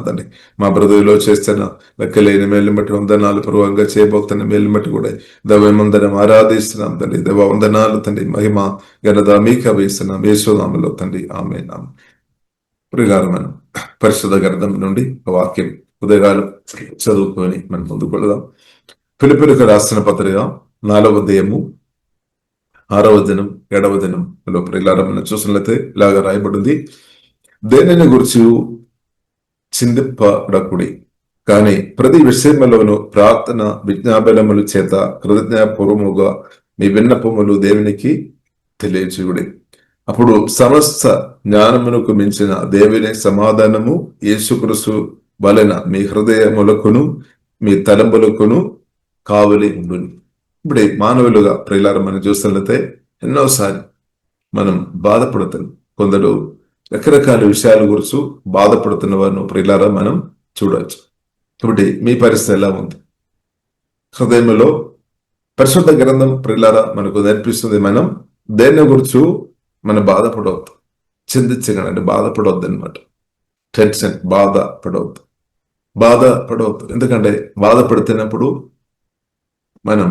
తండ్రి. మా బ్రతుకులో చేస్తున్న లెక్కలేని మేలుని బట్టి వందనాలు, పూర్వంగా చేయబోతున్న మేలుని బట్టి కూడా దైవమందరం ఆరాధిస్తున్నాం తండ్రి. దేవ వందనాలు తండ్రి. మహిమ ఘనత మీకు వేస్తున్నాం యేసునామములో తండ్రి. ఆమేన్. ప్రియులారా, మనం పరిశుద్ధ గ్రంథం నుండి ఒక వాక్యం ఉదయకాలం చదువుకొని మనం ముందుకు వెళదాం. ఫిలిప్పీయులకు రాసిన పత్రిక 4వ అధ్యాయము 6వ దినం 7వ దినంలో ప్రియులారా మనం చూసినట్లయితే ఇలాగా రాయబడింది. దేనిని గురించి చిందింపడకుడి, కానీ ప్రతి విషయములోను ప్రార్థన విజ్ఞాపనముల చేత కృతజ్ఞతాపూర్వముగా మీ విన్నపములు దేవునికి తెలియచేయుడి. అప్పుడు సమస్త జ్ఞానమునకు మించిన దేవుని సమాధానము యేసుక్రీస్తు వలన మీ హృదయములకును మీ తలంపులకును కావలి ఉండును. ఇప్పుడు మానవులుగా ప్రియులారా మనం చూస్తున్నట్లయితే ఎన్నోసారి మనం బాధపడుతున్నాం. కొందరు రకరకాల విషయాల గురించి బాధపడుతున్న వారిని ప్రియులారా మనం చూడవచ్చు. కాబట్టి మీ పరిస్థితి ఎలా ఉంది? హృదయంలో పరిశుద్ధ గ్రంథం ప్రియులారా మనకు నేర్పిస్తుంది, మనం దేని గురించి మనం బాధపడవద్దు, చింతించగలండి, బాధపడవద్దు అనమాట. టెన్షన్, బాధపడవద్దు. ఎందుకంటే బాధపడుతున్నప్పుడు మనం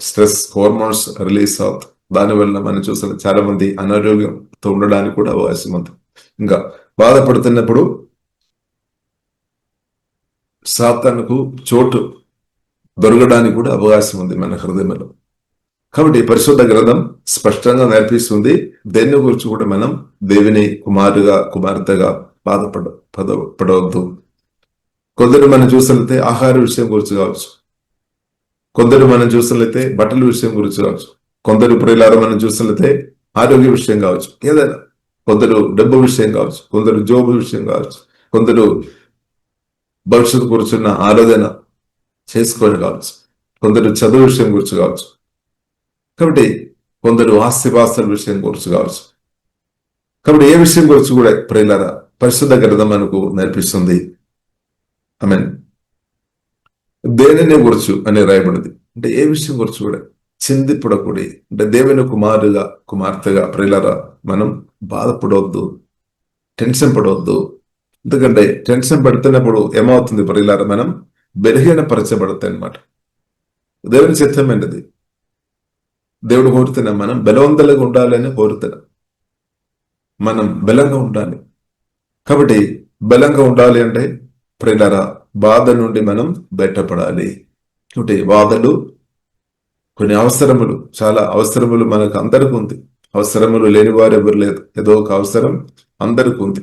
స్ట్రెస్ హార్మోన్స్ రిలీజ్ అవుతాయి. దానివల్ల మనం చూసిన చాలా మంది అనారోగ్యంతో ఉండడానికి కూడా అవకాశం ఉంది. ఇంకా బాధపడుతున్నప్పుడు సాతానుకు చోటు దొరకడానికి కూడా అవకాశం ఉంది మన హృదయంలో. కాబట్టి పరిశుద్ధ గ్రంథం స్పష్టంగా నేర్పిస్తుంది, దేని గురించి కూడా మనం దేవుని కుమార్తెగా బాధపడవద్దు. కొందరు మనం చూసినట్లయితే ఆహార విషయం గురించి కావచ్చు, కొందరు మనం చూసినట్లయితే బట్టల విషయం గురించి కావచ్చు, కొందరు ప్రియులారా మనం చూసినట్లయితే ఆరోగ్య విషయం కావచ్చు, ఏదైనా కొందరు డబ్బు విషయం కావచ్చు, కొందరు జోబు విషయం కావచ్చు, కొందరు భవిష్యత్తు కూర్చున్న ఆలోచన చేసుకొని కావచ్చు, కొందరు చదువు విషయం గురించి కావచ్చు, కాబట్టి కొందరు ఆస్తిపాస్తుల విషయం గురించి కావచ్చు. కాబట్టి ఏ విషయం గురించి కూడా ప్రియులారా పరిశుద్ధ గ్రంథం మనకు నేర్పిస్తుంది. ఆమేన్. దేనిని గురించి అని రాయబడింది అంటే ఏ విషయం గురించి కూడా చిందిపడకూడి, అంటే దేవుని కుమార్తెగా ప్రియులారా మనం బాధపడవద్దు, టెన్షన్ పడవద్దు. ఎందుకంటే టెన్షన్ పడుతున్నప్పుడు ఏమవుతుంది ప్రియులారా, మనం బలహీనపరచబడతాయి అన్నమాట. దేవుని చిత్తమైనది, దేవుడు కోరుతున్నాం మనం బలవంతులుగా ఉండాలని కోరుతున్నాం. మనం బలంగా ఉండాలి. కాబట్టి బలంగా ఉండాలి అంటే ప్రియులారా బాధ నుండి మనం బయటపడాలి. కాబట్టి బాధలు, కొన్ని అవసరములు, చాలా అవసరములు మనకు అందరికీ ఉంది. అవసరములు లేని వారు ఎవరు లేదు, ఏదో ఒక అవసరం అందరికీ ఉంది.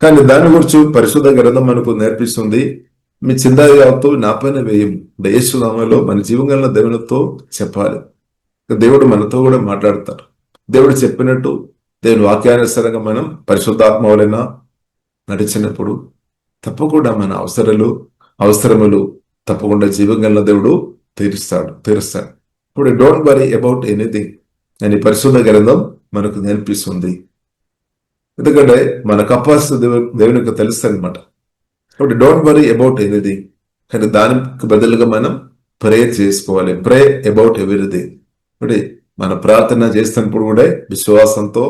కానీ దాని గురించి పరిశుద్ధ గ్రంథం మనకు నేర్పిస్తుంది, మీ చిందాయాతో నా పైన వేయం. యేసునామములో మన జీవంగా దేవునితో చెప్పాలి. దేవుడు మనతో కూడా మాట్లాడతారు. దేవుడు చెప్పినట్టు దేవుని వాక్యానుసారంగా మనం పరిశుద్ధాత్మ వలన నడిచినప్పుడు తప్పకుండా మన అవసరములు తప్పకుండా జీవంగా దేవుడు తీరుస్తాడు. ఇప్పుడు డోంట్ వరీ అబౌట్ ఎనీథింగ్ అని పరిశుద్ధ గ్రంథం మనకు నేర్పిస్తుంది. ఎందుకంటే మన కెపాసిటీ దేవునికి తెలుస్తుంది అనమాట. కాబట్టి డోంట్ వరీ అబౌట్ ఎనీథింగ్, కానీ దానికి బదులుగా మనం ప్రే చేసుకోవాలి. ప్రే అబౌట్ ఎవ్రీథింగ్. అంటే మన ప్రార్థన చేస్తున్నప్పుడు కూడా విశ్వాసంతో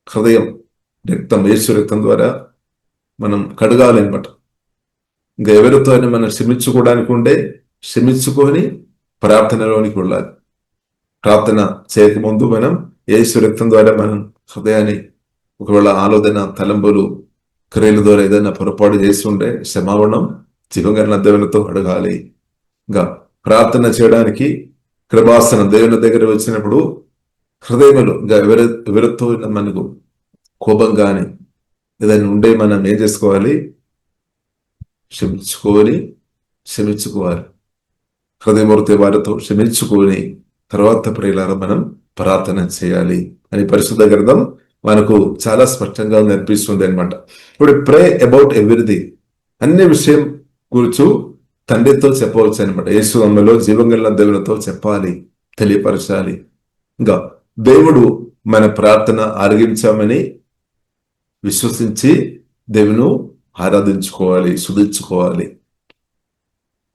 హృదయం యేసు రక్తం ద్వారా మనం కడగాలి అనమాట. ఇంకా ఎవరితో అయినా మనం క్షమించుకోవడానికి ఉంటే క్షమించుకొని ప్రార్థనలోనికి వెళ్ళాలి. ప్రార్థన చేయకముందు మనం యేసు రక్తం ద్వారా మనం హృదయాన్ని, ఒకవేళ ఆలోచన, తలంపులు, క్రియల ద్వారా ఏదైనా పొరపాటు చేసి ఉంటే క్షమాపణం జీవంగా దేవునితో అడగాలి. ఇంకా ప్రార్థన చేయడానికి కృపాసనం దేవుని దగ్గర వచ్చినప్పుడు హృదయంలో ఇంకా ఎవరితో మనకు కోపం కానీ ఏదైనా ఉండే మనం ఏం చేసుకోవాలి, క్షమించుకోవాలి. హృదయమూర్తి వారితో క్షమించుకొని తర్వాత ప్రియులారా మనం ప్రార్థన చేయాలి అని పరిశుద్ధ గ్రంథం మనకు చాలా స్పష్టంగా నేర్పిస్తుంది అనమాట. ఇప్పుడు ప్రే అబౌట్ ఎవ్రీథింగ్, అన్ని విషయం గురించి తండ్రితో చెప్పవచ్చు అనమాట. యేసునామములో జీవంగల దేవునితో చెప్పాలి, తెలియపరచాలి. ఇంకా దేవుడు మన ప్రార్థన ఆరగించామని విశ్వసించి దేవుని ఆరాధించుకోవాలి, స్తుతించుకోవాలి.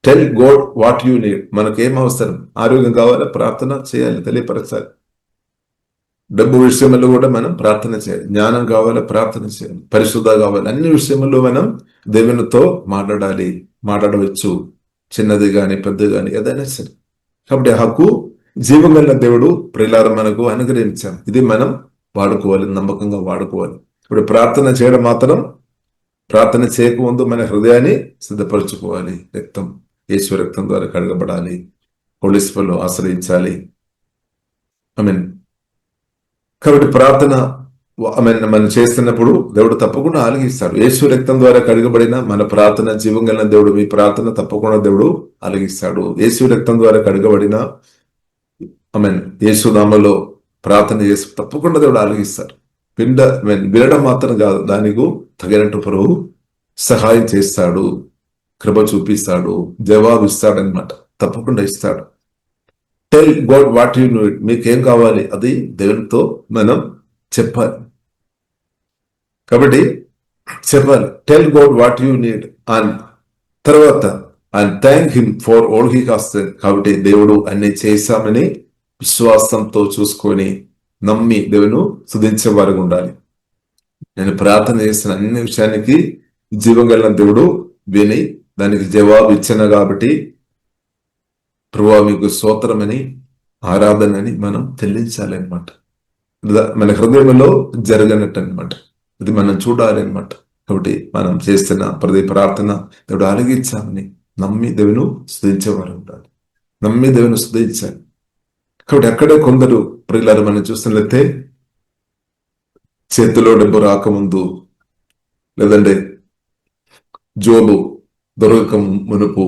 Tell God what you need. మనకేం అవసరం? ఆరోగ్యం కావాలా, ప్రార్థన చేయాలి, తెలియపరచాలి. డబ్బు విషయంలో కూడా మనం ప్రార్థన చేయాలి. జ్ఞానం కావాలి, ప్రార్థన చేయాలి. పరిశుద్ధ కావాలి. అన్ని విషయంలో మనం దేవునితో మాట్లాడవచ్చు. చిన్నది గాని పెద్దది గాని ఏదైనా సరే. కాబట్టి హక్కు జీవం కలిగిన దేవుడు ప్రియులారా మనకు అనుగ్రహించాం. ఇది మనం వాడుకోవాలి, నమ్మకంగా వాడుకోవాలి. ఇప్పుడు ప్రార్థన చేయడం మాత్రం, ప్రార్థన చేయకముందు మన హృదయాన్ని సిద్ధపరచుకోవాలి. యేసు రక్తం ద్వారా కడగబడాలి. హోలీ స్పిరిట్ ఆశ్రయించాలి. కాబట్టి ప్రార్థన మనం చేస్తున్నప్పుడు దేవుడు తప్పకుండా ఆలగిస్తాడు. యేసు రక్తం ద్వారా కడగబడిన మన ప్రార్థన జీవం కలిగిన దేవుడు మీ ప్రార్థన తప్పకుండా దేవుడు ఆలగిస్తాడు. యేసు రక్తం ద్వారా కడగబడిన యేసు నామములో ప్రార్థన చేసి తప్పకుండా దేవుడు ఆలగిస్తాడు. వినడం మాత్రం కాదు, దానికి తగినట్టు ప్రభు సహాయం చేస్తాడు, కృప చూపిస్తాడు, జవాబు ఇస్తాడనమాట. తప్పకుండా ఇస్తాడు. Tell God what you need. మీకేం కావాలి అది దేవునితో మనం చెప్పాలి. కాబట్టి చెప్పాలి, tell God what you need. And తర్వాత and thank him for all he has done. కాబట్టి దేవుడు అన్ని చేశామని విశ్వాసంతో చూసుకొని నమ్మి దేవుని స్తుతించే వారికి ఉండాలి. నేను ప్రార్థన చేసిన అన్ని విషయానికి జీవం కలిగిన దేవుడు విని దానికి జవాబు ఇచ్చిన కాబట్టి ప్రభువా మీకు స్తోత్రమని, ఆరాధనని మనం చెల్లించాలి అనమాట. మన హృదయంలో జరగనట్టు అనమాట. ఇది మనం చూడాలి అనమాట. కాబట్టి మనం చేస్తున్న ప్రతి ప్రార్థన దేవుడు ఆలగించామని నమ్మి దేవుని స్తుతించేవారు ఉండాలి. నమ్మి దేవుని స్తుతించాలి. కాబట్టి అక్కడే కొందరు ప్రియులారు మనం చూస్తున్నట్లయితే చేతిలో డబ్బు రాకముందు, లేదంటే జోబు దొరక మునుపు,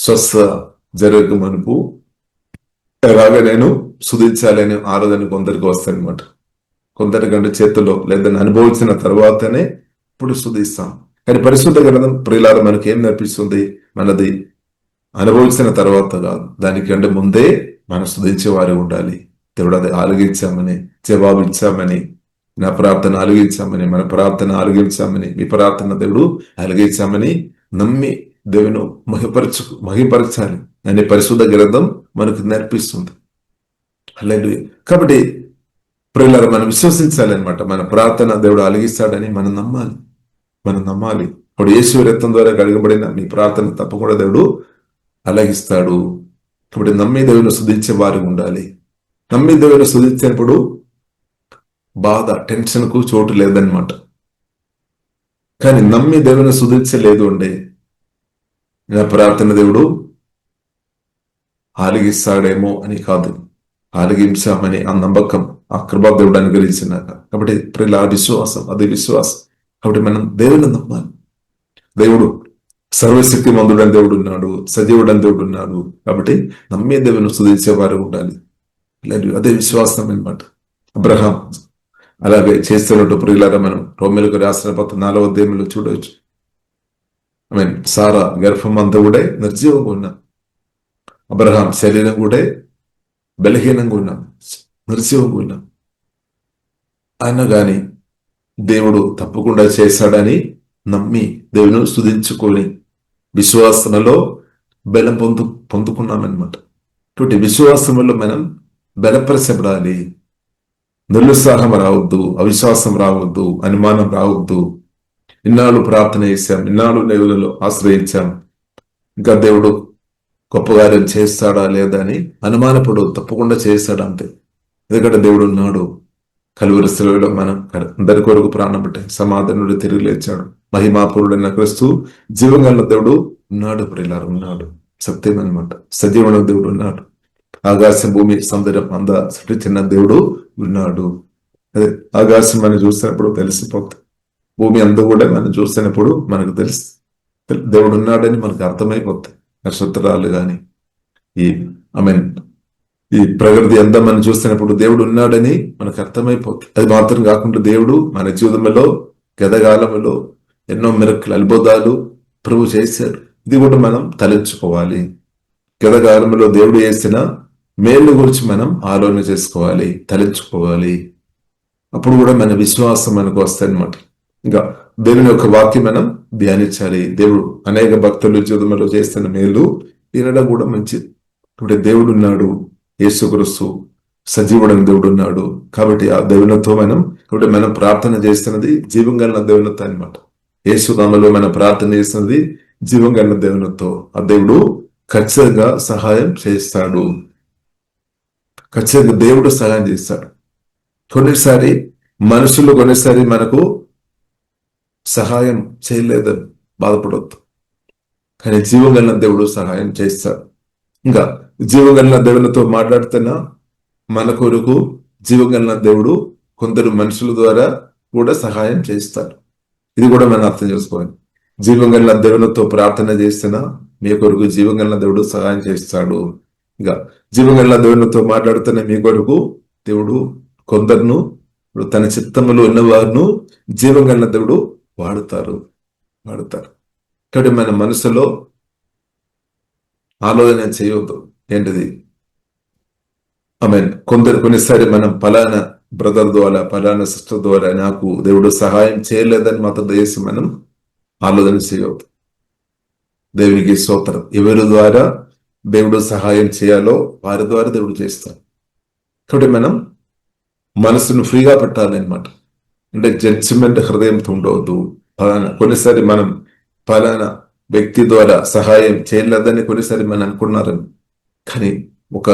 స్వస్థ జరగక మునుపు ఎలాగ నేను స్తుతించాలని ఆరాధన కొందరికి వస్తాయన్నమాట. కొందరికంటే చేతిలో లేదని అనుభవించిన తర్వాతనే ఇప్పుడు స్తుతిస్తాం. కానీ పరిశుద్ధ గ్రంథం ప్రియులారా మనకి ఏం నేర్పిస్తుంది? మనది అనుభవించిన తర్వాత కాదు, దానికంటే ముందే మనం స్తుతించే వారు ఉండాలి. దేవుడు అది ఆలగించామని, జవాబు ఇచ్చామని, నా ప్రార్థన ఆలగించామని, మన ప్రార్థన ఆలగించామని, మీ ప్రార్థన దేవుడు ఆలగించామని నమ్మి దేవుని మహిపరచాలి అనే పరిశుద్ధ గ్రంథం మనకు నేర్పిస్తుంది. హల్లెలూయా. కాబట్టి ప్రియులారా మనం విశ్వసించాలి అనమాట. మన ప్రార్థన దేవుడు ఆలగిస్తాడని మనం నమ్మాలి. ఇప్పుడు యేసు రక్తం ద్వారా కడగబడిన మీ ప్రార్థన తప్పకుండా దేవుడు ఆలగిస్తాడు. కాబట్టి నమ్మి దేవుని స్తుతించే వారు ఉండాలి. నమ్మి దేవుని స్తుతించినప్పుడు బాధ, టెన్షన్ కు చోటు లేదనమాట. కానీ నమ్మి దేవుని స్తుతించలేదు అంటే నా ప్రార్థన దేవుడు ఆలగిస్తాడేమో అని కాదు, ఆలగించామని ఆ నమ్మకం, ఆ కృపా దేవుడు అనుగ్రహించినాక. కాబట్టి ప్రియుల విశ్వాసం, అది విశ్వాసం. కాబట్టి మనం దేవుని నమ్మాలి. దేవుడు సర్వశక్తి మందుడని దేవుడు ఉన్నాడు, సజీవుడని దేవుడు ఉన్నాడు. కాబట్టి నమ్మే దేవుని స్తుతించేవారు ఉండాలి. అదే విశ్వాసం అనమాట. అబ్రహాం అలాగే చేస్తున్నట్టు ప్రియులారా మనం రోమీయులకు రాసిన పత్రిక 4వ అధ్యాయంలో చూడవచ్చు. సారా గర్భం అంతా కూడా నిర్జీవంగా ఉన్నాం. అబ్రహాం శరీరం కూడా బలహీనంగా ఉన్నాం, నిర్జీవంగా ఉన్నాం. అయినా గాని దేవుడు తప్పకుండా చేశాడని నమ్మి దేవుని స్తుతించుకొని విశ్వాసంలో బలం పొందుకున్నామన్నమాట. కాబట్టి విశ్వాసంలో మనం బలపరచబడాలి. నిరుత్సాహం రావద్దు, అవిశ్వాసం రావద్దు, అనుమానం రావద్దు. ఇన్నాళ్ళు ప్రార్థన చేశాం, ఇన్నాళ్ళు దేవుళ్ళలో ఆశ్రయించాం, ఇంకా దేవుడు గొప్ప కార్యం చేస్తాడా లేదా అని అనుమానపడు. తప్పకుండా చేస్తాడంతే. ఎందుకంటే దేవుడు ఉన్నాడు. కలువరి శిలువలో మనం అందరి కొరకు ప్రాణం పెట్టే సమాధానుడు తిరిగి లేచాడు. మహిమాపురుడైన క్రీస్తు జీవంగల దేవుడు ఉన్నాడు. ప్రియులారా ఉన్నాడు. సత్యం అనమాట. సజీవన దేవుడు ఉన్నాడు. ఆకాశం భూమి సముద్రం అంద సృష్టించిన దేవుడు ఉన్నాడు. అదే ఆకాశం మనం చూసినప్పుడు తెలిసిపోతుంది. భూమి అంతా కూడా మనం చూసినప్పుడు మనకు తెలుసు దేవుడు ఉన్నాడని మనకు అర్థమైపోతుంది. నక్షత్రాలు కానీ ఈ ప్రకృతి అంతా మనం చూస్తున్నప్పుడు దేవుడు ఉన్నాడని మనకు అర్థమైపోతుంది. అది మాత్రం కాకుండా దేవుడు మన జీవితంలో గతకాలంలో ఎన్నో మిరకులు, అద్భుతాలు ప్రభు చేశాడు. ఇది కూడా మనం తలంచుకోవాలి. గతకాలంలో దేవుడు చేసిన మేలు గురించి మనం ఆలోచన చేసుకోవాలి, తలంచుకోవాలి. అప్పుడు కూడా మన విశ్వాసం మనకు వస్తాయన్నమాట. ఇంకా దేవుని యొక్క వాక్యం మనం ధ్యానించాలి. దేవుడు అనేక భక్తులు జీవితంలో చేస్తున్న మేలు వినడం కూడా మంచిది. ఇప్పుడు దేవుడు ఉన్నాడు. యేసుక్రీస్తు సజీవుడైన దేవుడు ఉన్నాడు. కాబట్టి ఆ దేవునితో కాబట్టి మనం ప్రార్థన చేస్తున్నది జీవం కలిగిన దేవునితో అనమాట. యేసునామములో మనం ప్రార్థన చేస్తున్నది జీవం కలిగిన దేవునితో. ఆ దేవుడు ఖచ్చితంగా సహాయం చేస్తాడు. ఖచ్చితంగా దేవుడు సహాయం చేస్తాడు. కొన్నిసారి మనుషులు మనకు సహాయం చేయలేదని బాధపడవద్దు. కానీ జీవం కలిగిన దేవుడు సహాయం చేస్తాడు. ఇంకా జీవం కలిగిన దేవునితో మాట్లాడుతున్నా మన కొరకు జీవం కలిగిన దేవుడు కొందరు మనుషుల ద్వారా కూడా సహాయం చేస్తారు. ఇది కూడా మనం అర్థం చేసుకోవాలి. జీవం కలిగిన దేవునితో ప్రార్థన చేస్తున్నా మీ కొరకు జీవం కలిగిన దేవుడు సహాయం చేస్తాడు. ఇంకా జీవం కలిగిన దేవునితో మాట్లాడుతున్న మీ కొరకు దేవుడు కొందరును తన చిత్తములో ఉన్న వారిను జీవం కలిగిన దేవుడు వాడుతారు. కాబట్టి మన మనసులో ఆలోచన చేయవద్దు. ఏంటిది? కొన్నిసారి మనం పలానా బ్రదర్ ద్వారా పలానా సిస్టర్ ద్వారా నాకు దేవుడు సహాయం చేయలేదని మాత్రం దయచేసి మనం ఆలోచన చేయవద్దు. దేవునికి స్తోత్రం. ఎవరి ద్వారా దేవుడు సహాయం చేయాలో వారి ద్వారా దేవుడు చేస్తాడు. కాబట్టి మనం మనసును ఫ్రీగా పెట్టాలి అనమాట. అంటే జడ్జిమెంట్ హృదయంతో ఉండవద్దు. కొన్నిసారి మనం పలానా వ్యక్తి ద్వారా సహాయం చేయలేదని కొన్నిసారి మనం అనుకున్నారని, కానీ ఒక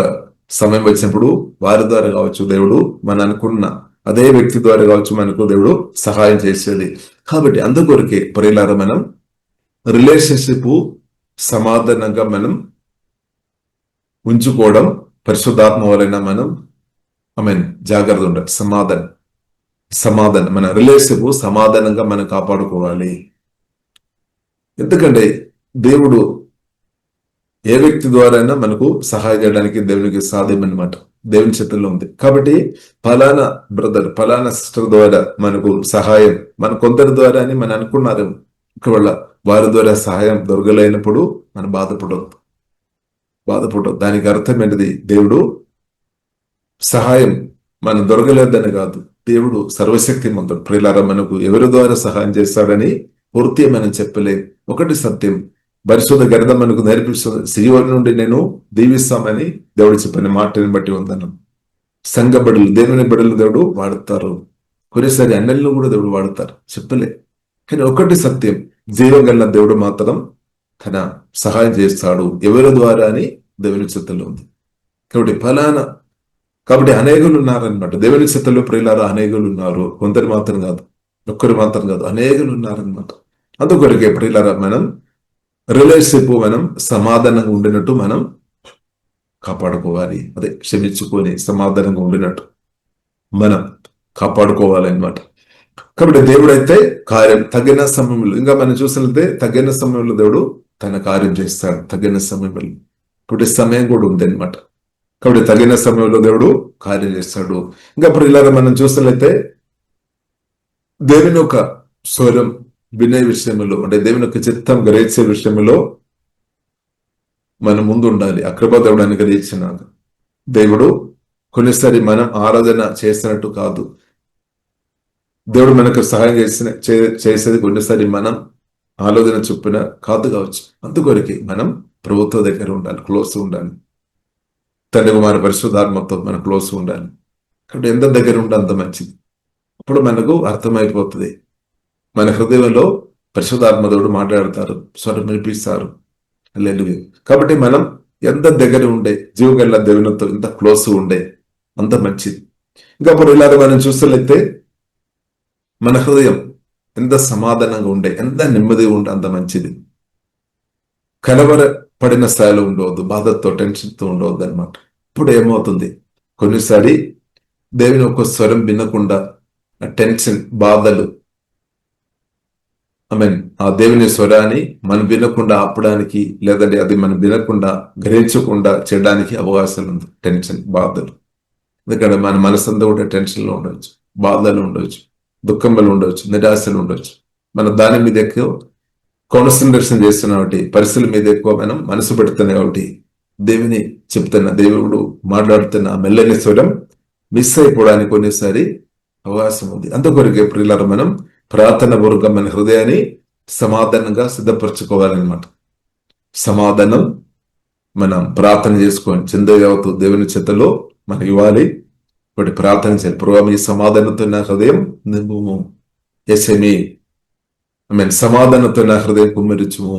సమయం వచ్చినప్పుడు వారి ద్వారా కావచ్చు దేవుడు మనం అనుకున్న అదే వ్యక్తి ద్వారా కావచ్చు మనకు దేవుడు సహాయం చేసేది. కాబట్టి అందుకొరకే ప్రియులారా మనం రిలేషన్షిప్ సమాధానంగా మనం ఉంచుకోవడం పరిశుద్ధాత్మ వలన మనం జాగ్రత్త ఉండాలి. సమాధానం మన రిలేషన్షిప్ సమాధానంగా మనం కాపాడుకోవాలి. ఎందుకంటే దేవుడు ఏ వ్యక్తి ద్వారా మనకు సహాయం చేయడానికి దేవునికి సాధ్యం అనమాట. దేవుని చేతుల్లో ఉంది. కాబట్టి ఫలానా బ్రదర్ పలానా సిస్టర్ ద్వారా మనకు సహాయం మన కొందరి ద్వారా అని మనం అనుకున్నారు. ఒకవేళ వారి ద్వారా సహాయం దొరకలేనప్పుడు మనం బాధపడవద్దు. దానికి అర్థం ఏంటిది? దేవుడు సహాయం మనం దొరకలేదని కాదు. దేవుడు సర్వశక్తిమంతుడు. ప్రియులారా మనకు ఎవరి ద్వారా సహాయం చేస్తాడని పూర్తి మనం చెప్పలేం. ఒకటి సత్యం, పరిశుద్ధ గ్రంథం మనకు నేర్పిస్తుంది. సియోను నుండి నేను దీవిస్తామని దేవుడు చెప్పిన మాటని బట్టి ఉందన్నాం. సంఘ బడులు దేవుని బడులు దేవుడు వాడతారు. కొన్నిసారి అన్నెలను కూడా దేవుడు వాడతారు, చెప్పలే. కానీ ఒకటి సత్యం, జీవం కలిగిన దేవుడు మాత్రం తన సహాయం చేస్తాడు. ఎవరి ద్వారా అని దేవుని చిత్తంలో ఉంది. కాబట్టి అనేకులు ఉన్నారనమాట. దేవుని చిత్తంలో ప్రియులారా అనేకులు ఉన్నారు. కొందరు మాత్రం కాదు, ఒక్కరు మాత్రం కాదు, అనేకులు ఉన్నారనమాట. అందుకొరకే ప్రియులారా మనం రిలేషన్షిప్ మనం సమాధానంగా ఉండినట్టు మనం కాపాడుకోవాలి. అదే క్షమించుకొని సమాధానంగా ఉండినట్టు మనం కాపాడుకోవాలన్నమాట. కాబట్టి దేవుడైతే కార్యం తగిన సమయంలో, ఇంకా మనం చూసినట్లయితే తగిన సమయంలో దేవుడు తన కార్యం చేస్తాడు. తగిన సమయంలో ఇప్పుడు సమయం కూడా ఉంది అనమాట. కాబట్టి తగిన సమయంలో దేవుడు కార్యం చేస్తాడు. ఇంకా ప్రియులారా మనం చూసినట్లయితే దేవుని యొక్క స్వరం వినే విషయంలో, అంటే దేవుని యొక్క చిత్తం గ్రహించే విషయంలో మనం ముందు ఉండాలి. అకృప దేవుడు అనుగ్రహించిన దేవుడు కొన్నిసారి మనం ఆరాధన చేసినట్టు కాదు. దేవుడు మనకు సహాయం చేసేది కొన్నిసారి మనం ఆలోచన చొప్పున కాదు కావచ్చు. అందుకొరికి మనం ప్రభుత్వ దగ్గర ఉండాలి, క్లోజ్ ఉండాలి. తండ్రి కుమార పరిశుద్ధాత్మతో మనం క్లోజ్ ఉండాలి. కాబట్టి ఎంత దగ్గర ఉంటే అంత మంచిది. అప్పుడు మనకు అర్థమైపోతుంది. మన హృదయంలో పరిశుద్ధాత్మదేవుడు మాట్లాడతారు, స్వరం వినిపిస్తారు. కాబట్టి మనం ఎంత దగ్గర ఉండే జీవగల దేవునితో ఎంత క్లోజ్ ఉండే అంత మంచిది. ఇంకా అప్పుడు ఇలాగ మనం చూసినట్లయితే మన హృదయం ఎంత సమాధానంగా ఉండే, ఎంత నెమ్మదిగా ఉండే అంత మంచిది. కలవరపడిన స్థాయిలో ఉండవద్దు, బాధతో టెన్షన్తో ఉండవద్దు అనమాట. ఇప్పుడు ఏమవుతుంది, కొన్నిసారి దేవుని ఒక స్వరం వినకుండా టెన్షన్, బాధలు, ఆ దేవుని స్వరాన్ని మనం వినకుండా ఆపడానికి, లేదంటే అది మనం వినకుండా గ్రహించకుండా చేయడానికి అవకాశాలు ఉంది. టెన్షన్, బాధలు. ఎందుకంటే మన మనసంతా కూడా టెన్షన్లో ఉండవచ్చు, బాధలు ఉండవచ్చు, దుఃఖంలో ఉండవచ్చు, నిరాశలు ఉండవచ్చు. మనం దాని మీద ఎక్కువ కాన్సన్ట్రేషన్ చేస్తున్న కాబట్టి, పరిస్థితుల మీద ఎక్కువ మనం మనసు పెడుతున్న కాబట్టి దేవుని చెప్తున్న, దేవుడు మాట్లాడుతున్న మెల్లని స్వరం మిస్ అయిపోవడానికి కొన్నిసారి అవకాశం ఉంది. అందుకొరకే ప్రియులారా మనం ప్రార్థన పూర్వకంగా మన హృదయాన్ని సమాధానంగా సిద్ధపరచుకోవాలన్నమాట. సమాధానం మనం ప్రార్థన చేసుకొని చిందయావతు దేవుని చేతలో మనం ఇవ్వాలి. ఒకటి ప్రార్థన చేయాలి. ప్రభు మీ సమాధానంతో నా హృదయం నింపుము. ఎస్ఎమి సమాధానంతో నా హృదయం కుమ్మరించుము.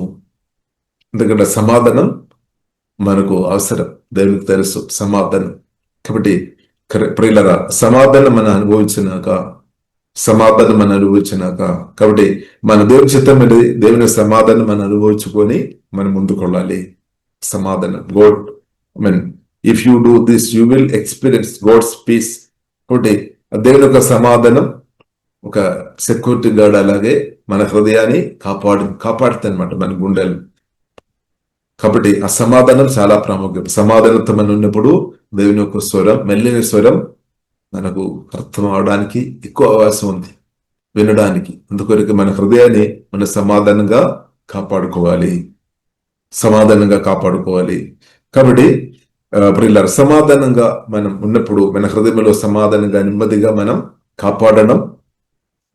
ఎందుకంటే సమాధానం మనకు అవసరం, దేవునికి తెలుసు సమాధానం. కాబట్టి ప్రియులరా, సమాధానం మనం అనుభవించినాక కాబట్టి మన దేవుని చిత్తం అనేది దేవుని సమాధానం మనం అనుభవించుకొని మనం ముందుకెళ్ళాలి. సమాధానం God if you do this you will experience God's peace. కాబట్టి దేవుని యొక్క సమాధానం ఒక సెక్యూరిటీ గార్డ్ అలాగే మన హృదయాన్ని కాపాడుతుంది అనమాట, మన గుండెలు. కాబట్టి ఆ సమాధానం చాలా ప్రాముఖ్యం. సమాధానంతో మనం ఉన్నప్పుడు దేవుని యొక్క స్వరం, మెల్లిన స్వరం మనకు అర్థం అవడానికి ఎక్కువ అవకాశం ఉంది, వినడానికి. అందుకొరకు మన హృదయాన్ని మన సమాధానంగా కాపాడుకోవాలి. కాబట్టి ప్రియులారా, సమాధానంగా మనం ఉన్నప్పుడు మన హృదయంలో సమాధానంగా నెమ్మదిగా మనం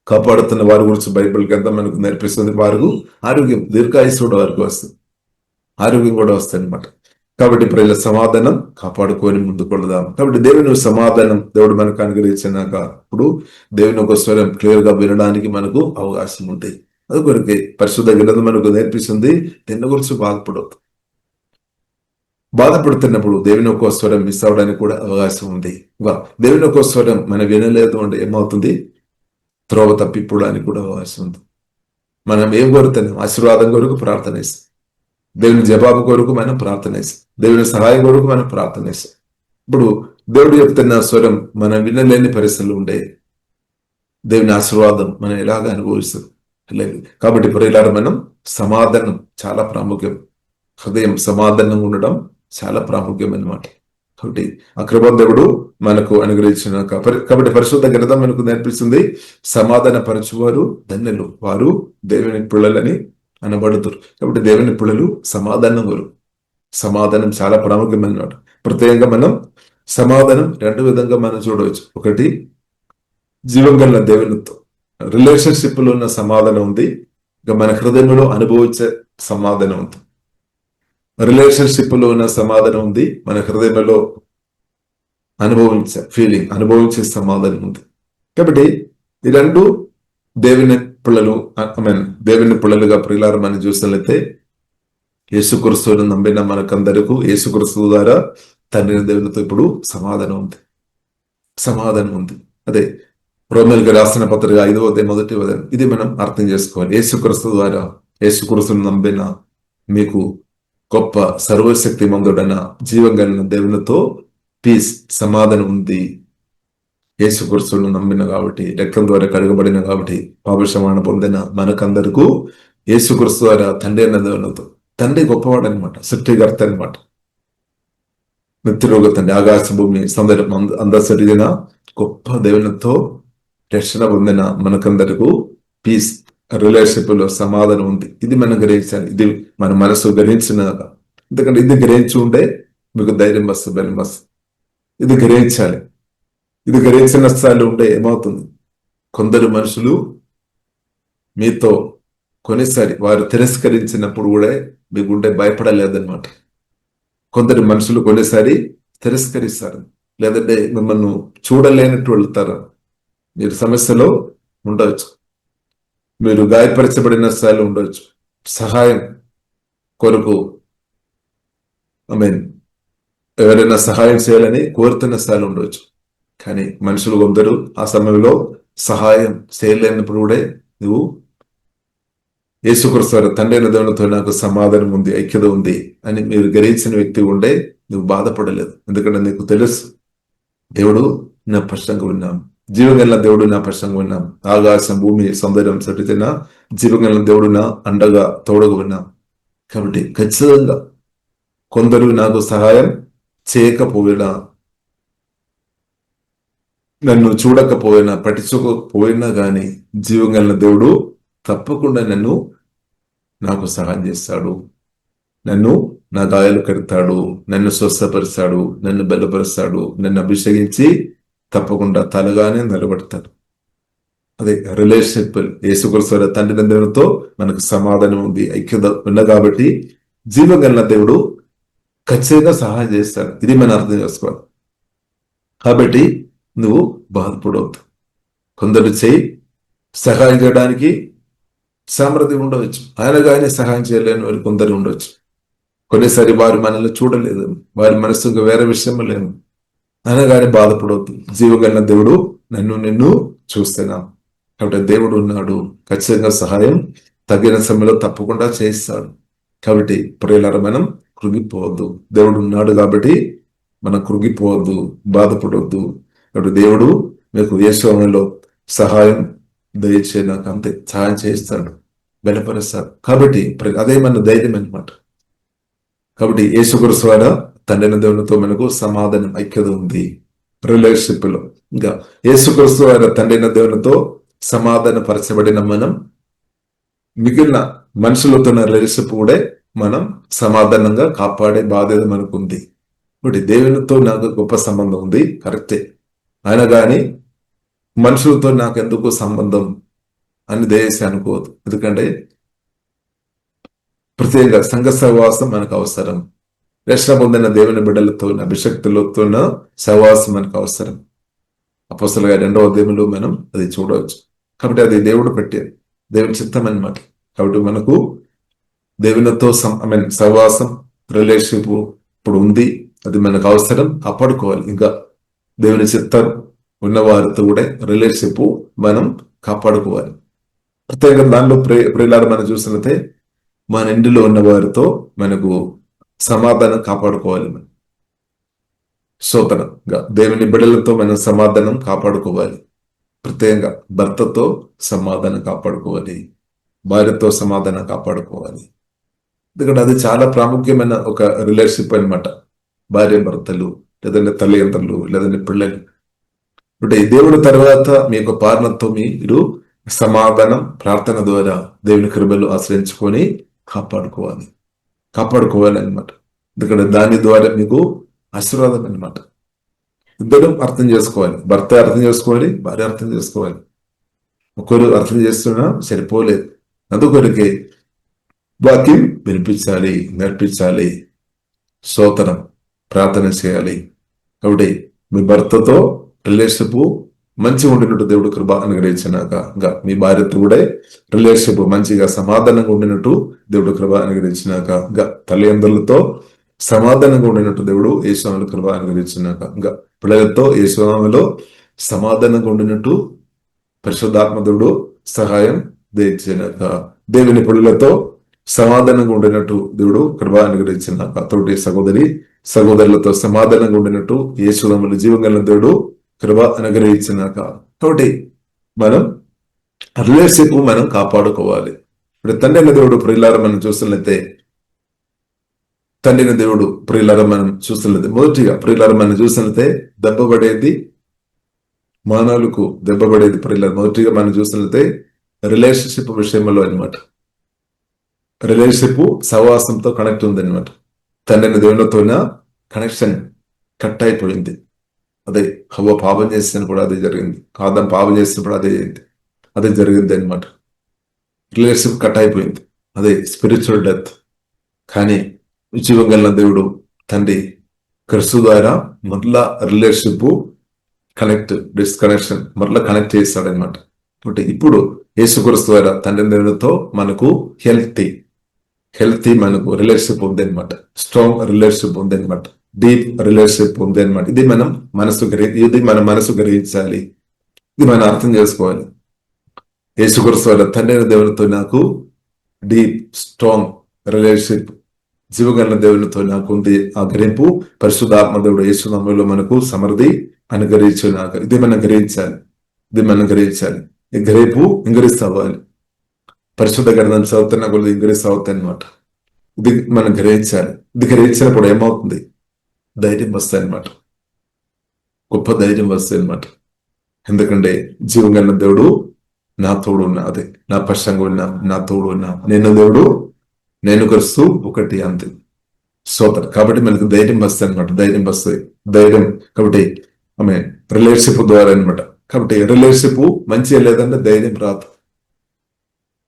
కాపాడుతున్న వారి గురించి బైబిల్ గ్రంథం మనకు నేర్పిస్తుంది. వారు ఆరోగ్యం, దీర్ఘాయుస్సుడు వారికి వస్తుంది, ఆరోగ్యం కూడా వస్తుంది అనమాట. కాబట్టి ప్రియుల సమాధానం కాపాడుకొని ముందుకొడదాం. కాబట్టి దేవుని సమాధానం దేవుడు మనకు అనుగ్రహించినాక ఇప్పుడు దేవుని ఒక స్వరం క్లియర్ గా వినడానికి మనకు అవకాశం ఉంది. అది కొరకే పరిశుద్ధ గ్రంథం మనకు నేర్పిస్తుంది. దీని గురించి బాధపడుతున్నప్పుడు దేవుని ఒక స్వరం మిస్ అవడానికి కూడా అవకాశం ఉంది. దేవుని ఒక స్వరం మనం వినలేదు అంటే ఏమవుతుంది? త్రోవ తప్పిపోవడానికి కూడా అవకాశం ఉంది. మనం ఏం కోరుతున్నాం? ఆశీర్వాదం కొరకు ప్రార్థన చేస్తాం, దేవుని జవాబు కొరకు మనం ప్రార్థన చేస్తాం, దేవుని సహాయం కొరకు మనం ప్రార్థన చేస్తాం. ఇప్పుడు దేవుడు చెప్తున్న స్వరం మనం వినలేని పరిస్థితులు ఉండే దేవుని ఆశీర్వాదం మనం ఎలాగ అనుభవిస్తాం లేదు. కాబట్టి ప్రియులారా, మనం సమాధానం చాలా ప్రాముఖ్యం. హృదయం సమాధానంగా ఉండడం చాలా ప్రాముఖ్యం అన్నమాట. కాబట్టి ఆ కృప దేవుడు మనకు అనుగ్రహించిన కాబట్టి పరిశుద్ధ గ్రంథం మనకు నేర్పిస్తుంది, సమాధాన పరచువారు ధన్యులు, వారు దేవుని పిల్లలని అనబడుతారు. కాబట్టి దేవుని పిల్లలు సమాధానం చాలా ప్రాముఖ్యమైనమాట. ప్రత్యేకంగా మనం సమాధానం రెండు విధంగా మనం చూడవచ్చు. ఒకటి, జీవం గల దేవునితో రిలేషన్షిప్ లో ఉన్న సమాధానం ఉంది, ఇంకా మన హృదయంలో అనుభవించే సమాధానం ఉంది. రిలేషన్షిప్ లో ఉన్న సమాధానం ఉంది, మన హృదయంలో అనుభవించే సమాధానం ఉంది. కాబట్టి ఈ రెండు దేవుని పిల్లలుగా ప్రియులారా మనం చూసినట్లయితే, యేసుక్రీస్తువును నమ్మిన మనకందరకు యేసుక్రీస్తు ద్వారా తండ్రి దేవునితో ఇప్పుడు సమాధానం ఉంది. అదే రోమేలుగా రాసిన పత్రిక 5వ అధ్యాయం 1వ వచనం. ఇది మనం అర్థం చేసుకోవాలి. యేసుక్రీస్తు ద్వారా, యేసుక్రీస్తును నమ్మిన మీకు గొప్ప సర్వశక్తి మందుడన జీవం కలిగిన దేవునితో పీస్, సమాధానం ఉంది. యేసుక్రీస్తును నమ్మిన కాబట్టి, రక్తం ద్వారా కడగబడిన కాబట్టి, పాపక్షమాపణ పొందిన మనకందరకు యేసుక్రీస్తు ద్వారా తండ్రి అన్న దేవునితో, తండ్రి గొప్పవాడు అనమాట, సృష్టికర్త అనమాట, నిత్యరోగ తండ్రి, ఆకాశ భూమి అందరిన గొప్ప దేవునితో రక్షణ పొందిన మనకందరకు పీస్, రిలేషన్షిప్ లో సమాధానం ఉంది. ఇది మనం గ్రహించాలి. ఇది మన మనసు గ్రహించిన, ఎందుకంటే ఇది గ్రహించి ఉంటే మీకు ధైర్యం వస్తుంది, బలం వస్తుంది. ఇది గ్రహించాలి. ఇది గ్రహించిన స్థాయిలో ఉంటే ఏమవుతుంది? కొందరు మనుషులు మీతో కొన్నిసారి వారు తిరస్కరించినప్పుడు కూడా మీకు ఉంటే భయపడలేదన్నమాట. కొందరు మనుషులు కొన్నిసారి తిరస్కరిస్తారు, లేదంటే మిమ్మల్ని చూడలేనట్టు వెళ్తారు. మీరు సమస్యలో ఉండవచ్చు, మీరు గాయపరచబడిన స్థాయిలో ఉండవచ్చు, సహాయం కొరకు ఎవరైనా సహాయం చేయాలని కోరుతున్న స్థాయిలో ఉండవచ్చు. కానీ మనుషులు కొందరు ఆ సమయంలో సహాయం చేయలేనప్పుడు కూడా నువ్వు యేసుక్రీస్తు తండ్రి అయిన దేవునితో నాకు సమాధానం ఉంది, ఐక్యత ఉంది అని మీరు గ్రహించిన వ్యక్తి ఉండే నువ్వు బాధపడలేదు. ఎందుకంటే నీకు తెలుసు, దేవుడు నా పక్షంగా ఉన్నాం, జీవగల దేవుడు నా పక్షంగా ఉన్నాం, ఆకాశం భూమి సౌందర్యం సృష్టించిన జీవగల దేవుడు నా అండగా తోడుగా ఉన్నాం. కాబట్టి ఖచ్చితంగా కొందరు నాకు సహాయం చేయకపోయినా, నన్ను చూడకపోయినా, పట్టించుకోకపోయినా కానీ జీవగల దేవుడు తప్పకుండా నాకు సహాయం చేస్తాడు, నా గాయాలు కడతాడు, నన్ను స్వస్థపరుస్తాడు, నన్ను బలపరుస్తాడు, నన్ను అభిషేకించి తప్పకుండా తలగానే నిలబడతాడు. అదే రిలేషన్షిప్. యేసుక్రీస్తు తండ్రి దేవునితో మనకు సమాధానం ఉంది, ఐక్యత ఉంది. కాబట్టి జీవగల దేవుడు ఖచ్చితంగా సహాయం చేస్తాడు. ఇది మనం అర్థం చేసుకోవాలి. కాబట్టి నువ్వు బాధపడవద్దు. కొందరు చేయి సహాయం చేయడానికి సామర్థ్యం ఉండవచ్చు, ఆయనగా ఆయన సహాయం చేయలేని వారు కొందరు ఉండొచ్చు. కొన్నిసారి వారు మనల్ని చూడలేదు, వారి మనసు ఇంకా వేరే విషయం లేదు, అనగానే బాధపడవద్దు. జీవగల దేవుడు నిన్ను చూస్తున్నా. కాబట్టి దేవుడు ఉన్నాడు, ఖచ్చితంగా సహాయం తగిన సమయంలో తప్పకుండా చేస్తాడు. కాబట్టి ప్రియులారా, మనం కృంగిపోవద్దు. దేవుడు ఉన్నాడు కాబట్టి మనం కృంగిపోవద్దు, బాధపడవద్దు. కాబట్టి దేవుడు మీకు ఏ సమయంలో సహాయం దయచేయడానికి అంతే సహాయం చేస్తాడు, బలపరుస్తాడు. కాబట్టి అదే మన ధైర్యం అనమాట. కాబట్టి యేసుక్రీస్తు ద్వారా తండ్రి దేవునితో మనకు సమాధానం, ఐక్యత ఉంది రిలేషన్షిప్ లో. ఇంకా యేసుక్రీస్తు ద్వారా తండ్రి దేవునితో సమాధాన పరచబడిన మనం మిగిలిన మనుషులతో రిలేషన్షిప్ కూడా మనం సమాధానంగా కాపాడే బాధ్యత మనకు ఉంది. కాబట్టి దేవునితో నాకు గొప్ప సంబంధం ఉంది, కరెక్టే. ఆయన కానీ మనుషులతో నాకు ఎందుకు సంబంధం అని దయచేసి అనుకోవద్దు. ఎందుకంటే ప్రత్యేక సంఘ సహవాసం మనకు అవసరం. రక్షణ పొందిన దేవుని బిడ్డలతో అభిషక్తులతో సహవాసం మనకు అవసరం. అపోస్తలుగా 2వ అధ్యాయంలో మనం అది చూడవచ్చు. కాబట్టి అది దేవుడు పెట్టేది, దేవుని చిత్తం అన్నమాట. కాబట్టి మనకు దేవునితో సహవాసం, రిలేషన్షిప్ ఇప్పుడు ఉంది, అది మనకు అవసరం, కాపాడుకోవాలి. ఇంకా దేవుని చిత్తం ఉన్నవారితో కూడా రిలేషన్షిప్ మనం కాపాడుకోవాలి. ప్రత్యేకంగా దానిలో ప్రియులారా మనం చూసినట్లయితే మన ఇంటిలో ఉన్న వారితో మనకు సమాధానం కాపాడుకోవాలి. మనం స్తోత్రంగా దేవుని బిడ్డలతో మనం సమాధానం కాపాడుకోవాలి. ప్రత్యేకంగా భర్తతో సమాధానం కాపాడుకోవాలి, భార్యతో సమాధానం కాపాడుకోవాలి. ఎందుకంటే అది చాలా ప్రాముఖ్యమైన ఒక రిలేషన్షిప్ అనమాట. భార్య భర్తలు, లేదంటే తల్లిదండ్రులు, లేదంటే పిల్లలు. అంటే దేవుడి తర్వాత మీ యొక్క పాలనతో మీరు సమాధానం ప్రార్థన ద్వారా దేవుని కృపలు ఆశ్రయించుకొని కాపాడుకోవాలి అనమాట. ఎందుకంటే దాని ద్వారా మీకు ఆశీర్వాదం అనమాట. ఇద్దరు అర్థం చేసుకోవాలి, భర్త అర్థం చేసుకోవాలి, భార్య అర్థం చేసుకోవాలి. ఒకరు అర్థం చేస్తున్నా సరిపోలేదు, అందుకొరికే వాక్యం వినిపించాలి, నేర్పించాలి, స్తోత్రం, ప్రార్థన చేయాలి. కాబట్టి మీ భర్తతో రిలేషన్షిప్ మంచిగా ఉండినట్టు దేవుడు కృప అనుగ్రహించినాక, ఇంకా మీ భార్యతో కూడా రిలేషన్షిప్ మంచిగా సమాధానంగా ఉండినట్టు దేవుడు కృప అనుగ్రహించినాక, ఇంకా తల్లిదండ్రులతో సమాధానంగా ఉండినట్టు దేవుడు యేసునామములో కృప అనుగ్రహించినాక, ఇంకా పిల్లలతో యేసునామములో సమాధానంగా ఉండినట్టు పరిశుద్ధాత్మ దేవుడు సహాయం దయచేయనాక, దేవుని పిల్లలతో సమాధానంగా ఉండినట్టు దేవుడు కృప అనుగ్రహించినాక, తోటి సహోదరులతో సమాధానంగా ఉండినట్టు యేసునామములో జీవగల దేవుడు కృప అనుగ్రహించినాక. కాబట్టి మనం రిలేషన్షిప్ మనం కాపాడుకోవాలి. ఇప్పుడు తండ్రి దేవుడు ప్రియులారా మనం చూస్తున్నట్లయితే మొదటిగా ప్రియులారా మనం చూసినట్లయితే దెబ్బపడేది మానవులకు, దెబ్బపడేది ప్రియులారా మొదటిగా మనం చూసినట్లయితే రిలేషన్షిప్ విషయంలో అనమాట. రిలేషన్షిప్ సహవాసంతో కనెక్ట్ ఉంది అనమాట. తండ్రి దేవునితో కనెక్షన్ కట్ అయిపోయింది. అదే హవ్వ పాపం చేసిన కూడా అదే జరిగింది, ఆదాం పాపం చేసినప్పుడు అదే జరిగింది అనమాట. రిలేషన్షిప్ కట్ అయిపోయింది, అదే స్పిరిచువల్ డెత్. కానీ జీవగల దేవుడు తండ్రి క్రీస్తు ద్వారా మరలా రిలేషన్షిప్ డిస్కనెక్షన్ మరలా కనెక్ట్ చేస్తాడనమాట. కాబట్టి ఇప్పుడు యేసుక్రీస్తు ద్వారా తండ్రి దేవునితో మనకు హెల్తీ మనకు రిలేషన్షిప్ ఉంది అనమాట. స్ట్రాంగ్ రిలేషన్షిప్ ఉంది అనమాట, డీప్ రిలేషన్షిప్ ఉంది అనమాట. ఇది మన మనసు గ్రహించాలి, ఇది మనం అర్థం చేసుకోవాలి. యేసుక్రీస్తు ద్వారా తండ్రి దేవునితో నాకు డీప్ స్ట్రాంగ్ రిలేషన్షిప్, జీవగల దేవునితో నాకు ఉంది. ఆ గ్రహింపు పరిశుద్ధాత్మ దేవుడు యేసునామములో మనకు సమృద్ధి అనుగ్రహించుగాక. ఇది మనం గ్రహించాలి. ఈ గ్రహింపు ఇంగ్రీస్ అవ్వాలి. పరిశుద్ధ గ్రంథం చదువుతున్నా కూడా ఇంగ్రీస్ అవుతాయి అనమాట. ఇది మనం గ్రహించాలి. ఇది గ్రహించినప్పుడు ఏమవుతుంది? ధైర్యం వస్తాయి అనమాట, గొప్ప ధైర్యం వస్తాయి అనమాట. ఎందుకంటే జీవగల దేవుడు నా తోడు ఉన్నా, అదే నా పక్షంగా ఉన్నా, నా తోడు ఉన్నా, నేను క్రీస్తు ఒకటి అంతే స్తోత్రం. కాబట్టి మనకు ధైర్యం వస్తాయి అనమాట, ధైర్యం. కాబట్టి ఆమె రిలేషన్షిప్ ద్వారా అనమాట. కాబట్టి రిలేషన్షిప్ మంచిగా లేదంటే ధైర్యం రాదు.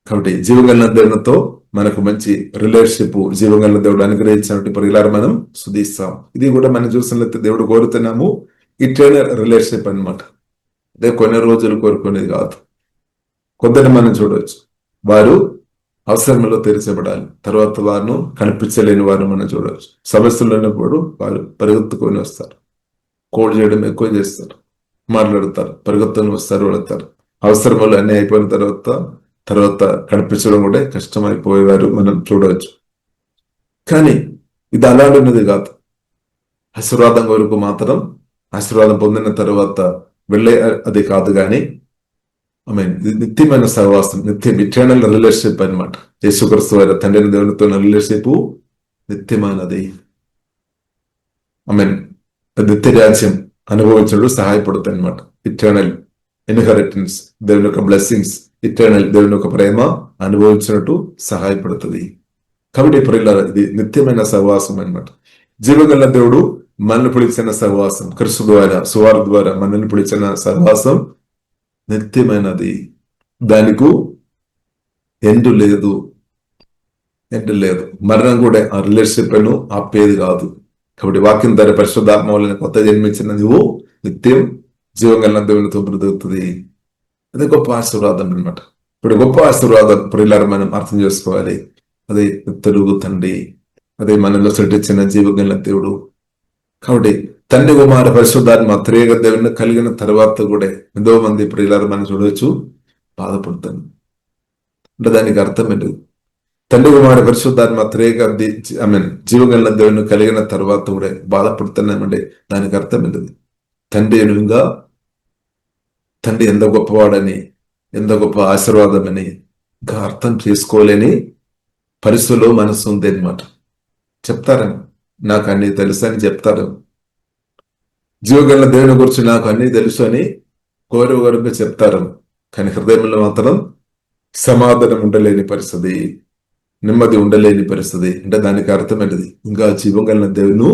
కాబట్టి జీవగల దేవునితో మనకు మంచి రిలేషన్షిప్ జీవగల దేవుడు అనుగ్రహించినట్టు పరిలారా మనం సుధిస్తాం. ఇది కూడా మనం చూసినట్లయితే దేవుడు కోరుతున్నాము, ఇటర్నల్ రిలేషన్షిప్ అన్నమాట. అదే కొన్ని రోజులు కోరుకునేది కాదు. కొందరిని మనం చూడవచ్చు, వారు అవసరంలో తెరిచబడాలి, తర్వాత వారిను కనిపించలేని వారు మనం చూడవచ్చు. సమస్యలు ఉన్నప్పుడు వారు పరిగెత్తుకొని వస్తారు, కోడ్ చేయడం ఎక్కువ చేస్తారు, మాట్లాడతారు, పరిగెత్తుకొని వస్తారు, వెళతారు. అవసరములు అన్ని అయిపోయిన తర్వాత తర్వాత కనిపించడం కూడా కష్టమైపోయేవారు మనం చూడవచ్చు. కానీ ఇది అలాంటిది కాదు. ఆశీర్వాదం వరకు మాత్రం, ఆశీర్వాదం పొందిన తర్వాత వెళ్ళే అది కాదు. కానీ ఇది నిత్యమైన సహవాసం, నిత్యం ఇటర్నల్ రిలేషన్షిప్ అనమాట. యేసుక్రీస్తు వారి తండ్రిని దేవునితో రిలేషన్షిప్ నిత్యమైనది. నిత్య రాజ్యం అనుభవించడం సహాయపడుతుంది అనమాట. ఇటర్నల్ ఇన్హెరిటెన్స్, దేవుని యొక్క బ్లెస్సింగ్స్, ఇటర్నల్ దేవుని యొక్క ప్రేమ అనుభవించినట్టు సహాయపడుతుంది. కాబట్టి ప్రియులారా, ఇది నిత్యమైన సహవాసం అనమాట. జీవగల దేవుడు మనల్ని పిలిచిన సహవాసం, క్రీస్తు ద్వారా సువార్త ద్వారా మనల్ని పిలిచిన సహవాసం నిత్యమైనది. దానికి ఎండు లేదు, మరణం కూడా ఆ రిలేషన్షిప్ ను ఆపేది కాదు. కాబట్టి వాక్యం ద్వారా పరిశుద్ధాత్మ వలన కొత్త జన్మించిన నువ్వు నిత్యం జీవగల దేవునితో బ్రతుకుతుంది. అది గొప్ప ఆశీర్వాదం అనమాట. ఇప్పుడు గొప్ప ఆశీర్వాదం ప్రియులారా మనం అర్థం చేసుకోవాలి. అదే తెలుగు తండ్రి, అదే మనలో సృష్టించిన జీవగల దేవుడు. కాబట్టి తండ్రి కుమార పరిశుద్ధాత్మ త్రియేక దేవుని కలిగిన తర్వాత కూడా ఎంతో మంది ప్రియులారా మనం చూడవచ్చు బాధపడుతాను. అంటే దానికి అర్థం ఏంటి? తండ్రి కుమార పరిశుద్ధాత్మ త్రియేక జీవగల దేవుని కలిగిన తర్వాత కూడా బాధపడుతున్నామంటే దానికి అర్థం ఏంటిది? తండ్రి ఎంత గొప్పవాడని, ఎంత గొప్ప ఆశీర్వాదం అని ఇంకా అర్థం చేసుకోలేని పరిస్థితుల్లో మనసు ఉంది అనమాట. చెప్తారని నాకు అన్ని తెలుసు అని చెప్తారు. జీవగల దేవుని గురించి నాకు అన్ని తెలుసు అని కోరి వరకు చెప్తారు. కానీ హృదయంలో మాత్రం సమాధానం ఉండలేని పరిస్థితి, నెమ్మది ఉండలేని పరిస్థితి. అంటే దానికి అర్థమైనది ఇంకా జీవగల దేవును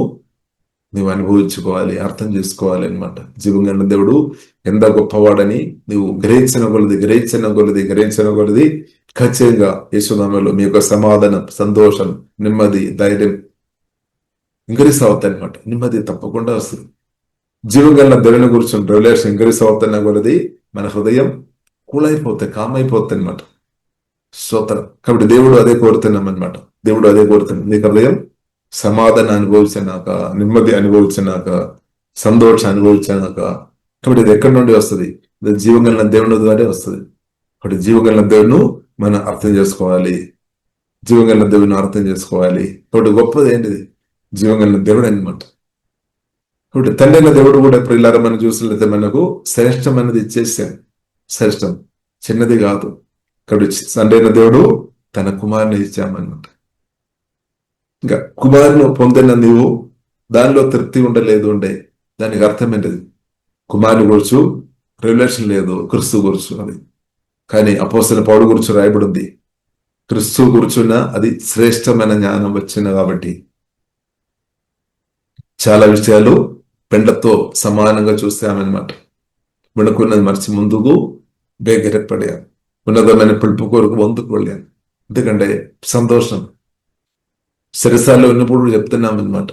నువ్వు అనుభవించుకోవాలి, అర్థం చేసుకోవాలి అనమాట. జీవగల దేవుడు ఎంత గొప్పవాడని నువ్వు గ్రహించిన కొలది ఖచ్చితంగా యేసునామములో మీ యొక్క సమాధానం, సంతోషం, నెమ్మది, ధైర్యం ఇంక్రీస్ అవుతాయి అనమాట. నెమ్మది తప్పకుండా వస్తుంది. జీవగల దేవుని గురించి రిలేషన్ ఇంక్రీస్ అవుతున్న కొలది మన హృదయం కూలైపోతాయి, కామైపోతాయి అనమాట. స్తోత్రం. కాబట్టి దేవుడు అదే కోరుతున్నాం అనమాట. దేవుడు అదే కోరుతున్నాం. నీ హృదయం సమాధానం అనుభవించినాక, నెమ్మది అనుభవించినాక, సంతోషం అనుభవించినాక. కాబట్టి ఇది ఎక్కడి నుండి వస్తుంది? ఇది జీవగల దేవుని ద్వారా వస్తుంది. కాబట్టి జీవగల దేవుని మనం అర్థం చేసుకోవాలి. కాబట్టి గొప్పది ఏంటిది? జీవగల దేవుడు అనమాట. కాబట్టి తండ్రి దేవుడు కూడా ప్రియులారా మనం చూసినట్లయితే మనకు శ్రేష్టం అనేది ఇచ్చేసాం. శ్రేష్టం చిన్నది కాదు. కాబట్టి తండ్రి దేవుడు తన కుమారుని ఇచ్చామన్నమాట. ఇంకా కుమారుని పొందిన నీవు దానిలో తృప్తి ఉండలేదు ఉండే దానికి అర్థం ఏంటిది? కుమారుని గురించి రిలేషన్ లేదు, క్రీస్తు గురించి అది. కానీ అపోస్తలుడైన పౌలు గురించి రాయబడింది, క్రీస్తు గురించిన అది శ్రేష్టమైన జ్ఞానం వచ్చింది. కాబట్టి చాలా విషయాలు పెండతో సమానంగా చూసామన్నమాట. వెనుకున్నది మర్చి ముందుకు బేగరెప్పడాను, ఉన్నతమైన పిలుపు కొరకు ముందుకు వెళ్ళాను. ఎందుకంటే సంతోషం శిరసాల్లో ఉన్నప్పుడు చెప్తున్నామన్నమాట.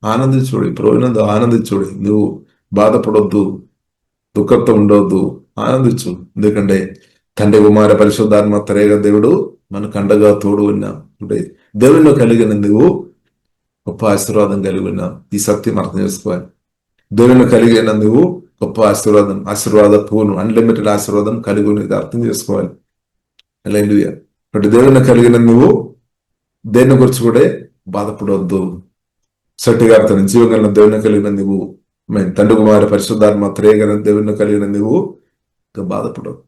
ఆనందించుడి, ప్రోజనంతో ఆనందించుడి. నువ్వు బాధపడొద్దు, దుఃఖంతో ఉండవద్దు, ఆనందించు. ఎందుకంటే తండ్రి కుమార పరిశుద్ధాత్మ త్రియేక దేవుడు మనకు అండగా తోడు ఉన్నాం. అంటే దేవునిలో కలిగిన నువ్వు గొప్ప ఆశీర్వాదం కలిగి ఉన్నావు. ఈ సత్యం అర్థం చేసుకోవాలి. దేవుని కలిగిన నువ్వు గొప్ప ఆశీర్వాద పూర్ణం, అన్లిమిటెడ్ ఆశీర్వాదం కలిగి ఉన్నది అర్థం చేసుకోవాలి. హల్లెలూయా. బట్ దేవుని కలిగిన నువ్వు దేని గురించి కూడా బాధపడవద్దు. సట్టిగా అర్థం. జీవగల దేవుని కలిగిన నువ్వు, తండ్రి కుమార పరిశుద్ధాత్మ త్రియేక దేవుని కలిగిన నువ్వు బాధపడవు.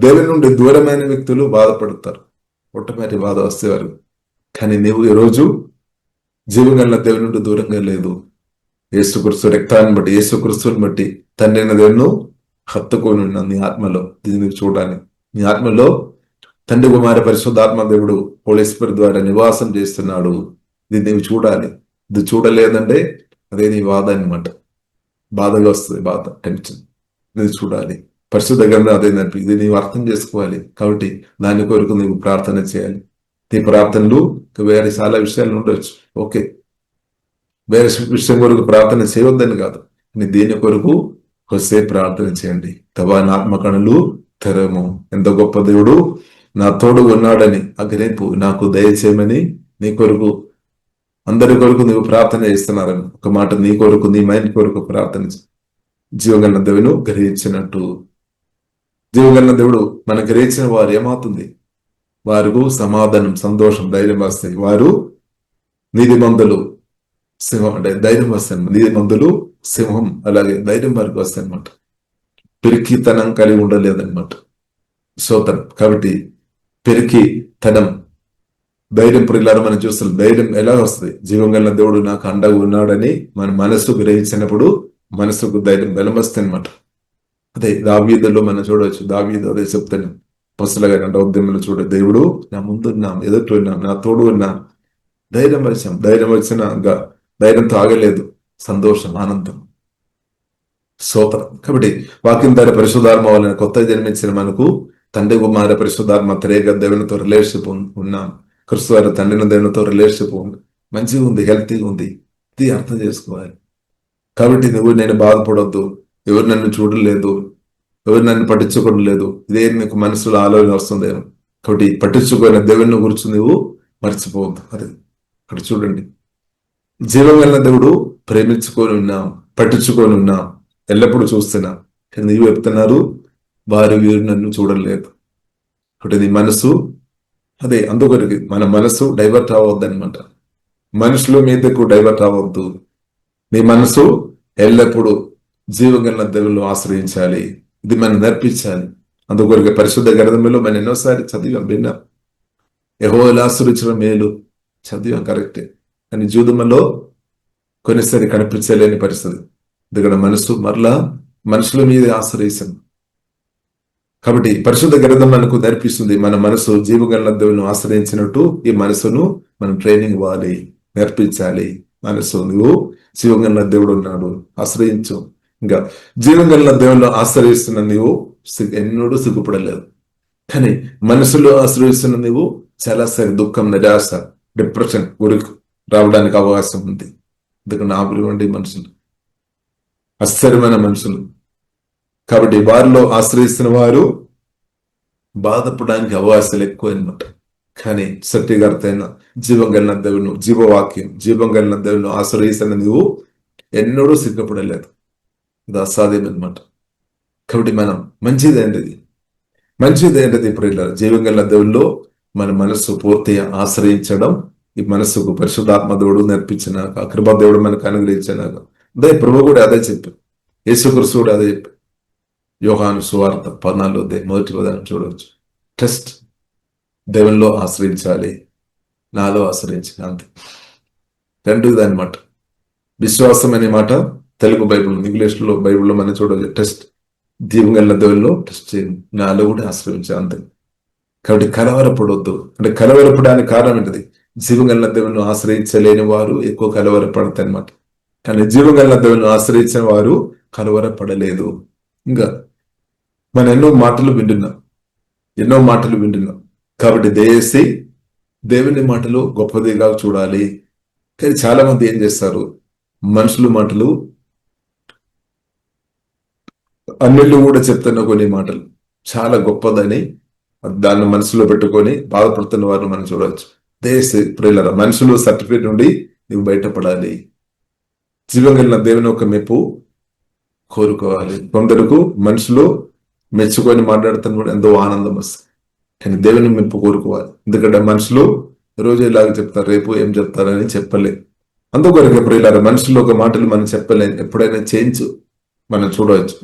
దేవుని నుండి దూరమైన వ్యక్తులు బాధపడతారు, ఒట్టమేటి బాధ వస్తేవారు. కానీ నువ్వు ఈరోజు జీవగల దేవుని నుండి దూరంగా లేదు. యేసుక్రీస్తు రక్తాన్ని బట్టి, యేసుక్రీస్తుని బట్టి తండ్రి దేవును హత్తుకొని ఉన్నాను నీ ఆత్మలో. దీన్ని చూడాలి. నీ ఆత్మలో తండ్రి కుమార పరిశుద్ధాత్మ దేవుడు హోలీ స్పిరిట్ ద్వారా నివాసం చేస్తున్నాడు. ఇది నీవు చూడాలి. ఇది చూడలేదంటే అదే నీ బాధ అనమాట. బాధగా వస్తుంది, బాధ, టెన్షన్. ఇది చూడాలి. పరిశుద్ధ గ్రంథం అదే నడిపి ఇది నీవు అర్థం చేసుకోవాలి. కాబట్టి దాని కొరకు నీవు ప్రార్థన చేయాలి. నీ ప్రార్థనలు వేరే చాలా విషయాలు ఉండొచ్చు. ఓకే, వేరే విషయం కొరకు ప్రార్థన చేయవద్దని కాదు, నీ దేని కొరకు కొద్దిసేపు ప్రార్థన చేయండి. తవా నా ఆత్మకణులు తెరము. ఎంత గొప్ప దేవుడు నా తోడు ఉన్నాడని అగ్రేపు నాకు దయచేయమని నీ కొరకు, అందరి కొరకు నువ్వు ప్రార్థన చేస్తున్నారని ఒక మాట నీ కొరకు, నీ మైండ్ కొరకు ప్రార్థన జీవగల దేవుని గ్రహించినట్టు. జీవగల దేవుడు మనకు గ్రహించిన వారు ఏమవుతుంది? వారు సమాధానం, సంతోషం, ధైర్యం వస్తాయి. వారు నీతిమంతులు సింహం, అంటే ధైర్యం వస్తాయి. నీతిమంతులు సింహం, అలాగే ధైర్యం వారికి వస్తాయి అనమాట. పిరికితనం కలిగి ఉండలేదన్నమాట స్తోత్రం. కాబట్టి పిరికితనం, ధైర్యం ప్రియులారా మనం చూస్తున్నాం. ధైర్యం ఎలా వస్తుంది? జీవం కలిగిన దేవుడు నాకు అండగా ఉన్నాడని మన మనసు గ్రహించినప్పుడు మనసుకు ధైర్యం, బలం వస్తుంది అనమాట. అదే దావీదులో మనం చూడవచ్చు. దావీదు అదే చెప్తాను, పసులగా అంటే ఉద్యమంలో చూడ, దేవుడు నా ముందున్నాం, ఎదుటి ఉన్నాం, నా తోడు ఉన్నాం, ధైర్యం వచ్చాం. ధైర్యం వచ్చిన ధైర్యంతో ఆగలేదు, సంతోషం, ఆనందం, స్తోత్రం. కాబట్టి వాక్యం ద్వారా పరిశుద్ధాత్మ వలన కొత్త జన్మించిన మనకు తండ్రి కుమార పరిశుద్ధాత్మ త్రేక దేవునితో రిలేషన్షిప్ ఉన్నాం. క్రిస్తు వారి తండ్రిని దేవునితో రిలేషన్షిప్ ఉంది, మంచిగా ఉంది, హెల్తీగా ఉంది. ఇది అర్థం చేసుకోవాలి. కాబట్టి నువ్వు నేను బాధపడొద్దు, ఎవరు నన్ను చూడలేదు, ఎవరు నన్ను పట్టించుకోవడం లేదు, ఇదే నీకు మనసులో ఆలోచన వస్తుందేమో. కాబట్టి పట్టించుకోని దేవుని గురించి నువ్వు మర్చిపోవద్దు. అది అక్కడ చూడండి, జీవం కలిగిన దేవుడు ప్రేమించుకొని ఉన్నాం, పట్టించుకొని ఉన్నాం, ఎల్లప్పుడూ చూస్తున్నాం. కానీ నీవు చెప్తున్నారు వారు వీరు నన్ను చూడలేదు. కాబట్టి నీ మనసు అదే, అందుకొరికి మన మనసు డైవర్ట్ అవ్వద్దు అనమాట. మనుషుల మీదకు డైవర్ట్ అవ్వద్దు. నీ మనసు ఎల్లప్పుడూ జీవం కలిగిన దేవుళ్ళు ఆశ్రయించాలి. ఇది మనం నేర్పించాలి. అందుకొరికి పరిశుద్ధ గ్రంథంలో మనం ఎన్నోసారి చదివాం, విన్నాం. యెహోవా ఆశ్రయించిన మేలు చదివాం, కరెక్టే. కానీ జీవితంలో కొన్నిసారి కనిపించలేని పరిస్థితి, ఎందుకంటే మనసు మరలా మనుషుల మీద ఆశ్రయిస్తుంది. కాబట్టి పరిశుద్ధ గ్రంథం మనకు నేర్పిస్తుంది, మన మనసు జీవగల దేవుని ఆశ్రయించినట్టు ఈ మనసును మనం ట్రైనింగ్ ఇవ్వాలి, నేర్పించాలి. మనసు నువ్వు జీవగల దేవుడు ఉన్నాడు, ఆశ్రయించు. ఇంకా జీవగల దేవుళ్ళు ఆశ్రయిస్తున్న నీవు ఎన్నడూ సిగ్గుపడలేదు. కానీ మనసులో ఆశ్రయిస్తున్న నీవు చాలాసారి దుఃఖం, నిరాశ, డిప్రెషన్ గురికి రావడానికి అవకాశం ఉంది. ఎందుకంటే ఆపులు మనుషులు అస్థిరమైన మనుషులు. కాబట్టి వారిలో ఆశ్రయిస్తున్న వారు బాధపడడానికి అవకాశాలు ఎక్కువ అనమాట. కానీ సత్యగారిత అయిన జీవం కలిగిన దేవుని, జీవవాక్యం, జీవం కలిగిన దేవుని ఆశ్రయిస్తున్న నువ్వు ఎన్నడూ సిగ్గుపడలేదు. ఇది అసాధ్యం అనమాట. కాబట్టి మనం మంచిదేంటిది ఇప్పుడు ఇలా జీవం కలిగిన దేవుల్లో మన మనస్సు పూర్తిగా ఆశ్రయించడం, ఈ మనస్సుకు పరిశుద్ధాత్మ దేవుడు నేర్పించినాక, కృపా దేవుడు మనకు అనుగ్రహించినాక, అదే ప్రభు కూడా అదే చెప్పారు, యేసుక్రీస్తు కూడా అదే చెప్పారు. యోహాను సువార్త 14 మొదటి పదాన్ని చూడవచ్చు. టెస్ట్, దేవునిలో ఆశ్రయించాలి, నాలో ఆశ్రయించిన, అంతే. రెండోది అనమాట విశ్వాసం అనే మాట తెలుగు బైబుల్, ఇంగ్లీష్లో బైబుల్లో మనం చూడవచ్చు. టెస్ట్, జీవం కలిగిన దేవునిలో టెస్ట్ చేయండి, నాలో కూడా ఆశ్రయించాలి, అంతే. కాబట్టి కలవరపడొద్దు. అంటే కలవరపడడానికి కారణం ఏంటిది? జీవం కలిగిన దేవుని ఆశ్రయించలేని వారు ఎక్కువ కలవరపడతాయి అనమాట. కానీ జీవం కలిగిన దేవుని ఆశ్రయించిన వారు కలవరపడలేదు. ఇంకా మనం ఎన్నో మాటలు వింటున్నాం. కాబట్టి దయచేసి దేవుని మాటలు గొప్పదిగా చూడాలి. కానీ చాలా మంది ఏం చేస్తారు, మనుషుల మాటలు, అన్నిళ్ళు కూడా చెప్తున్న కొన్ని మాటలు చాలా గొప్పదని దాన్ని మనసులో పెట్టుకొని బాధపడుతున్న వారిని మనం చూడవచ్చు. దయచేసి ప్రియులారా, మనుషులు సర్టిఫికేట్ నుండి నువ్వు బయటపడాలి. జీవం కలిగిన దేవుని ఒక మెప్పు కోరుకోవాలి. కొందరకు మనుషులు మెచ్చుకొని మాట్లాడుతున్న కూడా ఎంతో ఆనందం వస్తుంది. కానీ దేవుని మెప్పు కోరుకోవాలి. ఎందుకంటే మనుషులు రోజు ఇలాగ చెప్తారు, రేపు ఏం చెప్తారని చెప్పలేదు. అందుకొరకు ప్రియులారా, మనుషులు ఒక మాటలు మనం చెప్పలేము. ఎప్పుడైనా చేంజ్ మనం చూడవచ్చు.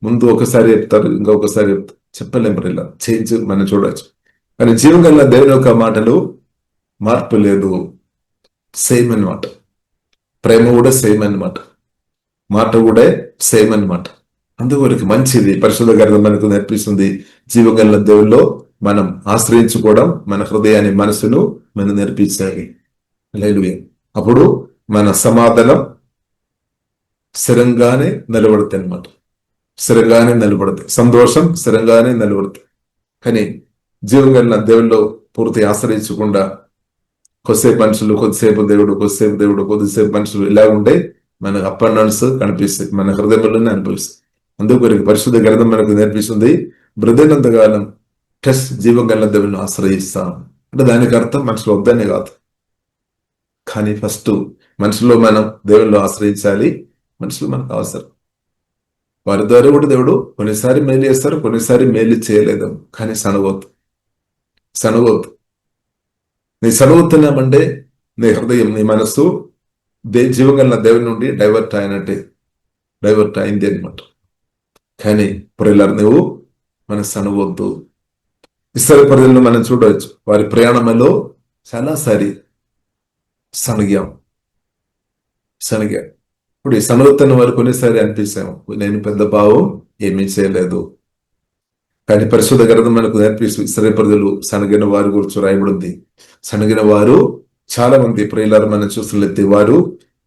ముందు ఒకసారి చెప్తారు, ఇంకొకసారి చెప్పలేం. ప్రియులారా, చేంజ్ మనం చూడవచ్చు. కానీ జీవం కలిగిన దేవుని యొక్క మాటలు మార్పు లేదు, సేమ్ అన్నమాట. ప్రేమ కూడా సేమ్ అన్నమాట, మాట కూడా సేమ్ అన్నమాట. అందువరకు మంచిది. పరిశుద్ధ గ్రంథం మనకు నేర్పిస్తుంది, జీవం కలిగిన దేవుల్లో మనం ఆశ్రయించుకోవడం, మన హృదయాన్ని, మనసును మనం నేర్పించాలి. హల్లెలూయా. అప్పుడు మన సమాధానం స్థిరంగానే నిలబడతాయి అన్నమాట. స్థిరంగానే నిలబడతాయి, సంతోషం స్థిరంగానే నిలబడతాయి. కానీ జీవం కలిగిన దేవుల్లో పూర్తి ఆశ్రయించకుండా కొద్దిసేపు మనుషులు, కొద్దిసేపు దేవుడు, కొద్దిసేపు దేవుడు, కొద్దిసేపు మనుషులు, ఇలా ఉంటే మనకు అప్ అండ్ డౌన్స్ కనిపిస్తాయి, మన హృదయంలోనే అనిపిస్తాయి. అందుకొరకు పరిశుద్ధ గ్రంథం మనకు నేర్పిస్తుంది, బ్రతికినంతకాలం టెస్ట్ జీవం గల దేవుని ఆశ్రయిస్తాం అంటే దానికి అర్థం మనుషులు వద్దనే కాదు, కానీ ఫస్ట్ మనుషుల్లో మనం దేవుళ్ళు ఆశ్రయించాలి. మనుషులు మనకు అవసరం. వారి ద్వారా కూడా దేవుడు కొన్నిసారి మేలు చేస్తారు, కొన్నిసారి మేలు చేయలేదు. కానీ సనగొద్దు. నీ సనగొత్తున్నామంటే నీ హృదయం, నీ మనస్సు జీవగల దేవుని నుండి డైవర్ట్ అయింది అనమాట. కానీ ప్రియులారా, నువ్వు మన సనగొద్దు. ఇస్రాయేలు ప్రజలను మనం చూడవచ్చు, వారి ప్రయాణంలో చాలాసారి సనగాం. ఇప్పుడు ఈ సనగొత్తన వారు కొన్నిసారి అనిపిస్తాము, నేను పెద్ద పావం ఏమీ చేయలేదు. కానీ పరిశుద్ధ గ్రంథం మనకు నేర్పిస్తూ ఇశ్రాయేలు ప్రజలు సనగిన వారి గురించి రాయబడింది. సనగిన వారు చాలా మంది ప్రియులారా మనం చూసినట్లయితే వారు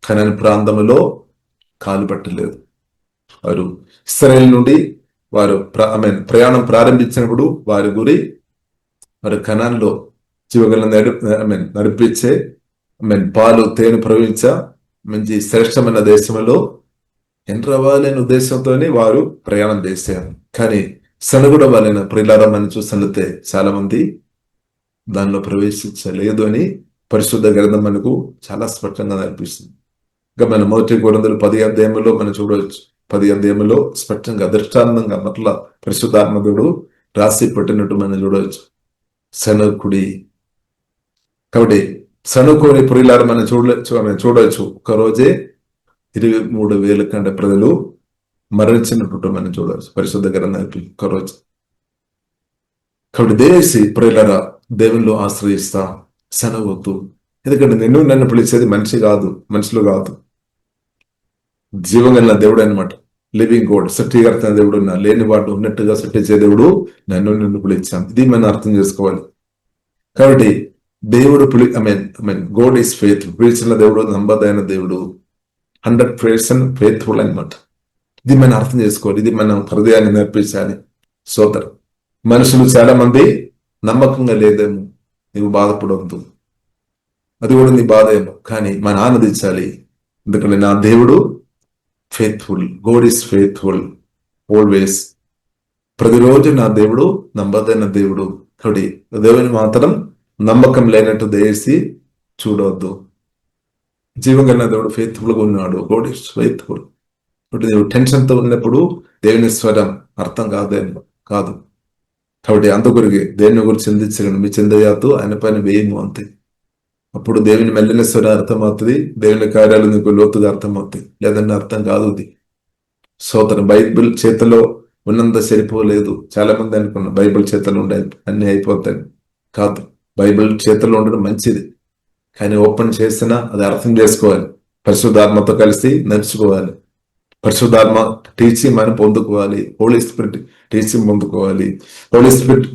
కనాను ప్రాంతంలో కాలు పట్టలేదు. వారు ఇశ్రాయేలు నుండి వారు ప్రయాణం ప్రారంభించినప్పుడు వారు కనాన్లో జీవగల నడిపించే పాలు తేనె ప్రవహించ మంచి శ్రేష్టమైన దేశంలో ఎంటర్ అవ్వాలనే ఉద్దేశంతోనే వారు ప్రయాణం చేశారు. కానీ సనుగుడ వాళ్ళైన ప్రియులారా మనం చూసినట్లయితే చాలా మంది దానిలో ప్రవేశించలేదు అని పరిశుద్ధ గ్రంథం మనకు చాలా స్పష్టంగా అనిపిస్తుంది. ఇంకా మన 1 కొరింథీయులు 10వ అధ్యాయంలో మనం చూడవచ్చు. 10వ అధ్యాయంలో స్పష్టంగా దృష్టాంతంగా మరలా పరిశుద్ధాత్మకుడు రాసి పెట్టినట్టు మనం చూడవచ్చు. సనకుడి. కాబట్టి సనుకోని ప్రియులారా మనం చూడవచ్చు. ఒకరోజే 23,000 కంటే ప్రజలు మరణించినట్టు మనం చూడవచ్చు పరిశుద్ధ గ్రంథానికి ఒకరోజు. కాబట్టి దేశీ ప్రియులారా దేవునిలో ఆశ్రయిస్తా, సనగొద్దు. ఎందుకంటే నన్ను పిలిచేది మనుషులు కాదు, జీవగల దేవుడు అనమాట. లివింగ్ గాడ్, సృష్టికర్త దేవుడు, లేని వాడు ఉన్నట్టుగా సృష్టించే దేవుడు నిన్ను పిలిచాం. ఇది మనం అర్థం చేసుకోవాలి. కాబట్టి దేవుడు గాడ్ ఈస్ ఫెయిత్, పిలిచిన దేవుడు నమ్మదైన దేవుడు, 100% ఫెయిత్ఫుల్ అనమాట. ఇది మనం అర్థం చేసుకోవాలి. ఇది మనం హృదయాన్ని నేర్పించాలి. సోదరు, మనుషులు చాలా మంది నమ్మకంగా లేదేమో, నీవు బాధపడవద్దు, అది కూడా నీ బాధ ఏమో, కానీ మనం ఆనందించాలి. ఎందుకంటే నా దేవుడు faithful, God is faithful always. ప్రతిరోజు నా దేవుడు నమ్మదైన దేవుడు. కాబట్టి దేవుని మాత్రం నమ్మకం లేనట్టు దయచేసి చూడవద్దు. జీవగల దేవుడు ఫెయిత్ఫుల్ గా ఉన్నాడు. God is faithful. ఇప్పుడు నువ్వు టెన్షన్తో ఉన్నప్పుడు దేవుని స్వరం అర్థం కాదు. కాబట్టి అందుకొరిగి దేవుని గురించి చిందించగలను, మీ చిందయాతు ఆయన పైన వేయము అంతే. అప్పుడు దేవుని మెల్లిన స్వరం అర్థమవుతుంది, దేవుని కార్యాలు నీకు లోతుగా అర్థమవుతాయి. లేదంటే అర్థం కాదు. ఇది సోదరు, బైబిల్ చేతిలో ఉన్నంత సరిపోలేదు. చాలా మంది అనుకున్నారు బైబిల్ చేతిలో ఉండే అన్ని అయిపోతాయి. కాదు, బైబిల్ చేతిలో ఉండడం మంచిది, కానీ ఓపెన్ చేసినా అది అర్థం చేసుకోవాలి. పరిశుద్ధాత్మతో కలిసి నడుచుకోవాలి. పరిశుద్ధాత్మ టీచింగ్ మనం పొందుకోవాలి. హోలీ స్పిరిట్ టీచింగ్ పొందుకోవాలి. హోలీ స్పిరిట్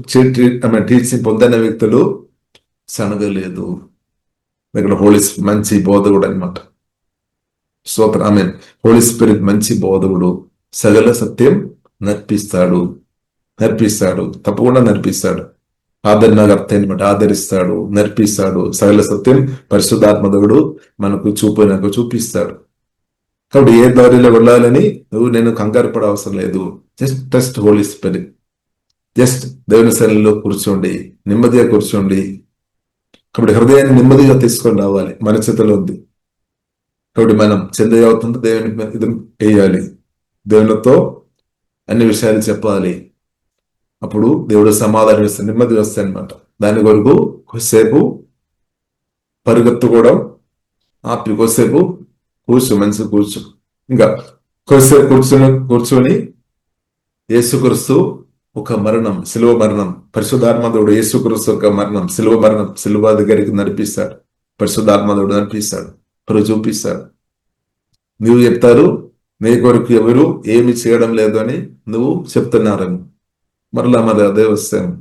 టీచింగ్ పొందిన వ్యక్తులు సనగలేదు. ఇక్కడ హోలీ మంచి బోధకుడు అనమాట. స్తోత్రం. హోలీ స్పిరిట్ మంచి బోధకుడు, సకల సత్యం నేర్పిస్తాడు. తప్పకుండా నేర్పిస్తాడు. ఆదరణకర్త అనమాట. ఆదరిస్తాడు, నేర్పిస్తాడు. సకల సత్యం పరిశుద్ధాత్మకుడు మనకు చూపిస్తాడు. కాబట్టి ఏ దారిలో వెళ్ళాలని నేను కంగారు పడే అవసరం లేదు. జస్ట్ హోలీ స్పిరిట్, జస్ట్ దేవుని శైలిలో కూర్చోండి, నెమ్మదిగా కూర్చోండి. కాబట్టి హృదయాన్ని నెమ్మదిగా తీసుకొని రావాలి, మన చేతిలో ఉంది. కాబట్టి మనం చెందవుతుంది దేవుని ఇది వేయాలి, దేవునితో అన్ని విషయాలు చెప్పాలి. అప్పుడు దేవుడు సమాధానం ఇస్తాడు, నెమ్మది వస్తాయి అనమాట. దాని కొరకు కొద్దిసేపు పరిగెత్తుకోవడం ఆపి కొద్దిసేపు మంచిగా కూర్చో. ఇంకా కొద్దిసేపు కూర్చొని యేసుక్రీస్తు ఒక మరణం, శిలువ మరణం, పరిశుద్ధాత్మదేవుడు యేసుక్రీస్తు ఒక మరణం, శిలువ దగ్గరికి నడిపిస్తాడు. పరిశుద్ధాత్మదేవుడు నడిపిస్తాడు, చూపిస్తాడు. నువ్వు చెప్తారు నీ కొరకు ఎవరు ఏమి చేయడం లేదు అని నువ్వు చెప్తున్నారని, మరలా మరి అదే వస్తాను.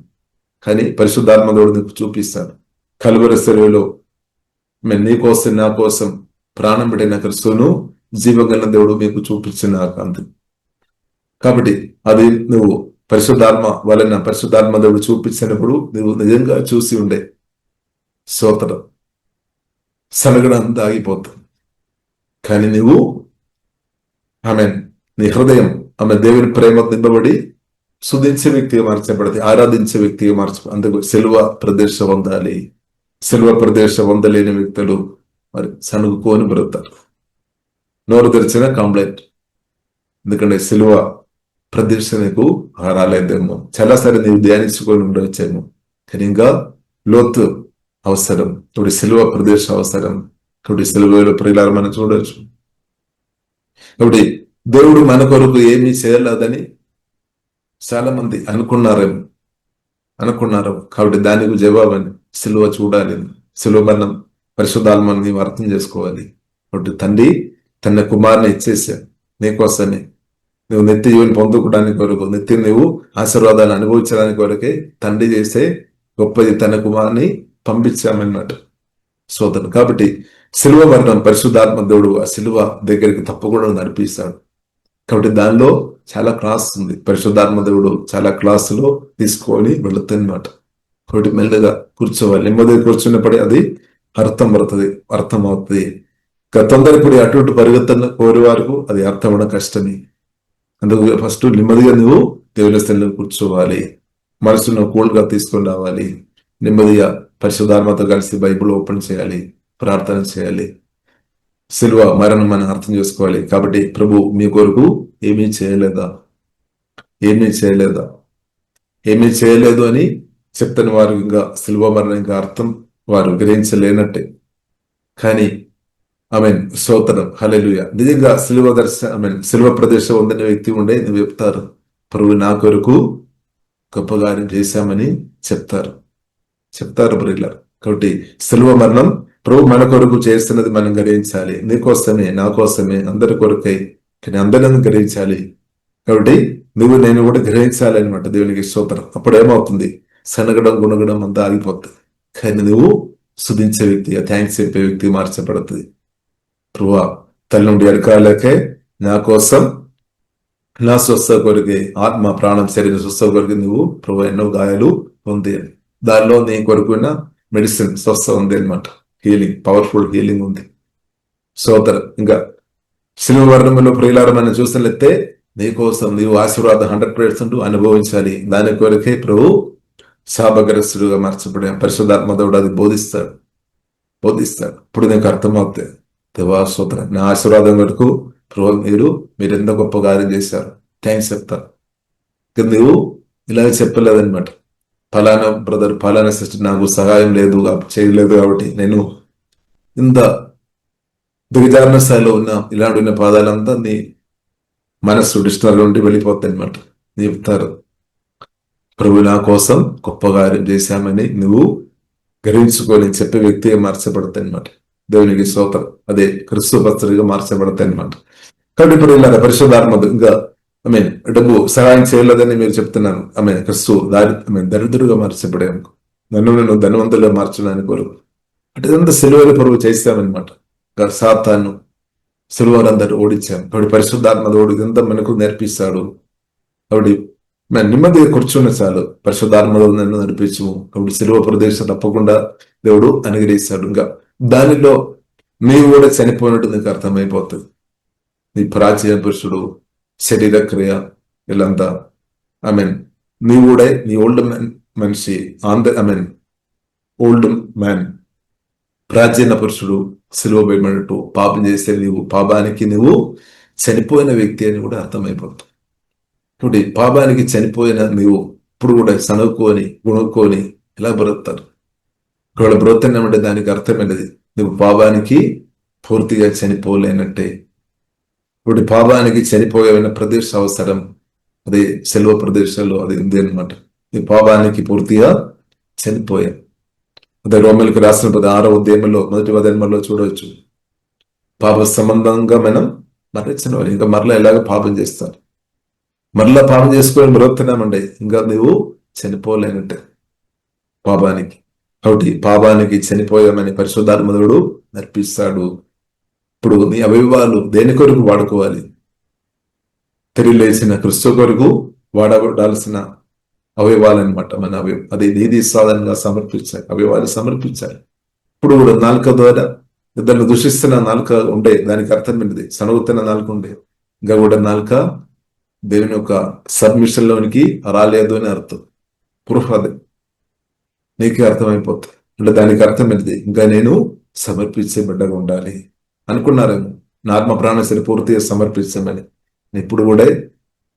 కానీ పరిశుద్ధాత్మదేవుడు నీకు చూపిస్తాడు. కలువరి శిలువలో నీ కోసం నా కోసం ప్రాణం పెట్టిన క్రీస్తును జీవగల దేవుడు మీకు చూపించిన కాంతి. కాబట్టి అది నువ్వు పరిశుద్ధాత్మ దేవుడు చూపించినప్పుడు నువ్వు నిజంగా చూసి ఉండే. స్తోత్రం. సనగడం అంతా ఆగిపోతుంది. కానీ నువ్వు ఆమె నీ హృదయం ఆమె దేవుని ప్రేమ నింపబడి స్తుతించే వ్యక్తిగా మార్చబడింది, ఆరాధించే వ్యక్తిగా అందుకు సిలువ ప్రదేశం పొందాలి. సిలువ ప్రదేశం పొందలేని వ్యక్తులు మరి సనుగుకొని బ్రతారు. నోరు తెరిచిన కంప్లైంట్. ఎందుకంటే సిలువ ప్రదేశం నీకు రాలేదేమో, చాలాసారి నీవు ధ్యానించుకొని ఉండవచ్చేమో, కానీ ఇంకా లోతు అవసరం. ఇప్పుడు సిలువ ప్రదేశం అవసరం. ఇప్పుడు సిలువలో ప్రియులారా మనం చూడవచ్చు. కాబట్టి దేవుడు మన కొరకు ఏమీ చేయలేదని చాలా మంది అనుకున్నారు. కాబట్టి దానికి జవాబని సిలువ చూడాలి. సిలువ మరణం పరిశుద్ధాత్మని నీవు అర్థం చేసుకోవాలి. కాబట్టి తండ్రి తన కుమారుని ఇచ్చేసా నీకోసమే, నువ్వు నిత్య జీవనం పొందుకోవడానికి కొరకు, నిత్యం నువ్వు ఆశీర్వాదాలు అనుభవించడానికి కొరకే తండ్రి చేసే గొప్పది తన కుమారుని పంపించామన్నట్టు సోదరు. కాబట్టి సిలువ మరణం పరిశుద్ధాత్మ దేవుడు ఆ సిలువ దగ్గరికి తప్పకుండా నడిపిస్తాడు. కాబట్టి దానిలో చాలా క్లాస్ ఉంది. పరిశుద్ధాత్మ దేవుడు చాలా క్లాసులో తీసుకొని వెళుతుందన్నమాట. కాబట్టి మెల్లగా కూర్చోవాలి. నెమ్మదిగా కూర్చున్నప్పుడే అది అర్థం అవుతుంది. తొందరపడి అటు ఇటు పరిగెత్తన కోరి వరకు అది అర్థం అవడం కష్టమే. అందుకు ఫస్ట్ నెమ్మదిగా నువ్వు దేవుని స్థలంలో కూర్చోవాలి. మనసును కూల్గా తీసుకొని రావాలి. నెమ్మదిగా పరిశుద్ధాత్మతో కలిసి బైబిల్ ఓపెన్ చేయాలి, ప్రార్థన చేయాలి. సిలువ మరణం మనం అర్థం చేసుకోవాలి. కాబట్టి ప్రభు మీ కొరకు ఏమీ చేయలేదు అని చెప్తున్న వారు ఇంకా సిలువ మరణం ఇంకా అర్థం వారు గ్రహించలేనట్టే. కానీ ఆమెన్ స్తోత్రం, హల్లెలూయా. నిజంగా సిలువ ప్రదేశం ఉందనే వ్యక్తి ఉండే నువ్వు చెప్తారు, ప్రభు నా కొరకు గొప్ప కార్యం చేశామని చెప్తారు ప్రియులారా. కాబట్టి సిలువ మరణం ప్రభు మన కొరకు చేస్తున్నది మనం గ్రహించాలి. నీకోసమే, నా కోసమే, అందరి కొరకై, కానీ అందరిని గ్రహించాలి. కాబట్టి నువ్వు నేను కూడా గ్రహించాలి అనమాట. దేవునికి స్తోత్రం. అప్పుడు ఏమవుతుంది? సనగడం గుణగడం అంతా ఆగిపోతుంది. కానీ నువ్వు స్తుతించే వ్యక్తిగా, థ్యాంక్స్ చెప్పే వ్యక్తిగా మార్చబడుతుంది. ప్రభువా తల్లి నుండి అడకాలకే నా కోసం, నా స్వస్థ కొరికే, ఆత్మ ప్రాణం శరీర స్వస్థ కొరికి నువ్వు ప్రభు ఎన్నో గాయాలు ఉంది. దానిలో నీ కొరకున్న మెడిసిన్ స్వస్థ ఉంది అనమాట. హీలింగ్, పవర్ఫుల్ హీలింగ్ ఉంది. స్తోత్రం. ఇంకా సిలువ మరణంలో ప్రియులారా మనం చూసినట్లయితే నీకోసం నీవు ఆశీర్వాదం 100% అనుభవించాలి. దాని కొరకే ప్రభు శాపగ్రస్తుడుగా మార్చబడే పరిశుద్ధాత్మ దేవుడు అది బోధిస్తాడు. ఇప్పుడు నీకు అర్థమవుతాయి. దేవా స్తోత్రం, నా ఆశీర్వాదం వరకు ప్రభు మీరు ఎంత గొప్ప కార్యం చేశారు, థ్యాంక్స్ చెప్తారు. నువ్వు ఇలాగ చెప్పలేదనమాట. ఫలానా బ్రదర్, ఫలానా సిస్టర్ నాకు సహాయం చేయలేదు కాబట్టి నేను ఇంత దిగజారిన స్థాయిలో ఇలాంటి ఉన్న పాదాలంతా నీ మనస్సు డిస్టర్బ్ నుండి వెళ్ళిపోతాయి అనమాట. చెప్తారు, ప్రభు నా కోసం గొప్ప కార్యం చేశామని నువ్వు గ్రహించుకొని చెప్పే వ్యక్తిగా మార్చబడతాయి అనమాట. దేవునికి స్తోత్రం. అదే క్రిస్తు భక్తుడిగా మార్చబడతాయి అనమాట. కాబట్టి ఇప్పుడు ఇలా పరిశుద్ధాత్మ ఇంకా డబ్బు సహాయం చేయలేదని మీరు చెప్తున్నాను. క్రిస్తు దరిద్రుగా మార్చబడాను, నన్ను ధనవంతులుగా మార్చడానికి కొరకు అంటే ఇదంతా సిలువలో ప్రభు చేస్తామన్నమాట. సాతాను సిలువలందరూ ఓడించాం. కాబట్టి పరిశుద్ధాత్మ దేవుడు ఇదంతా మనకు నేర్పిస్తాడు. కాబట్టి నెమ్మదిగా కూర్చున్న చాలు, పరిశుద్ధాత్మ నన్ను నడిపించు. కాబట్టి సిలువ ప్రదేశం తప్పకుండా దేవుడు అనుగ్రహిస్తాడు. ఇంకా దానిలో నీవు కూడా చనిపోయినట్టు నీకు అర్థమైపోతుంది. నీ ప్రాచీన పురుషుడు, శరీర క్రియ వీళ్ళంతా నీ కూడా నీ ఓల్డ్ మనిషి ఓల్డ్ మ్యాన్, ప్రాచీన పురుషుడు సిలువ వేయబడినట్టు పాపం చేస్తే పాపానికి నువ్వు చనిపోయిన వ్యక్తి అని కూడా అర్థమైపోతుంది. కాబట్టి పాపానికి చనిపోయిన నువ్వు ఇప్పుడు కూడా సనుక్కొని గుణుక్కొని ఇలా బ్రతుకుతారు. ఒకవేళ బ్రతున్నామంటే దానికి అర్థమైనది నువ్వు పాపానికి పూర్తిగా చనిపోలేనట్టే. ఇప్పుడు పాపానికి చనిపోయే ప్రదేశం అవసరం, అది సెలవు ప్రదేశాల్లో అది ఉంది అనమాట. నీ పాపానికి పూర్తిగా చనిపోయా. అదే రోమిలకు రాసిన 6వ అధ్యాయంలో 1వ అధ్యాయంలో చూడవచ్చు. పాప సంబంధంగా మనం మరణించిన వారు ఇంకా మరలా ఎలాగ పాపం చేస్తారు, మరలా పాపం చేసుకొని బ్రతుకుతున్నామండి, ఇంకా నువ్వు చనిపోలేనట్టే పాపానికి. కాబట్టి పాపానికి చనిపోయామని పరిశుద్ధాత్మ దేవుడు నేర్పిస్తాడు. ఇప్పుడు నీ అవయవాలు దేని కొరకు వాడుకోవాలి? తెలియలేసిన క్రిస్తు కొరకు వాడబడాల్సిన అవయవాలన్నమాట. మన అవయవం అది నీతి సాధనంగా అవయవాలు సమర్పించాలి. ఇప్పుడు కూడా నాలుక ద్వారా ఇద్దరు దూషిస్తున్న నాలుక ఉండే దానికి అర్థం ఏంటిది? సనుగుతున్న నాలుక ఉండే ఇంకా కూడా నాలుక దేవుని యొక్క సబ్మిషన్ లోనికి రాలేదు అని అర్థం. ప్రూఫ్ అది నీకే అర్థమైపోతుంది. అంటే దానికి అర్థం ఏంటిది? ఇంకా నేను సమర్పించే బిడ్డగా ఉండాలి అనుకున్నారేమో. నా ఆత్మ ప్రాణశక్తి పూర్తిగా సమర్పించామని. ఇప్పుడు కూడా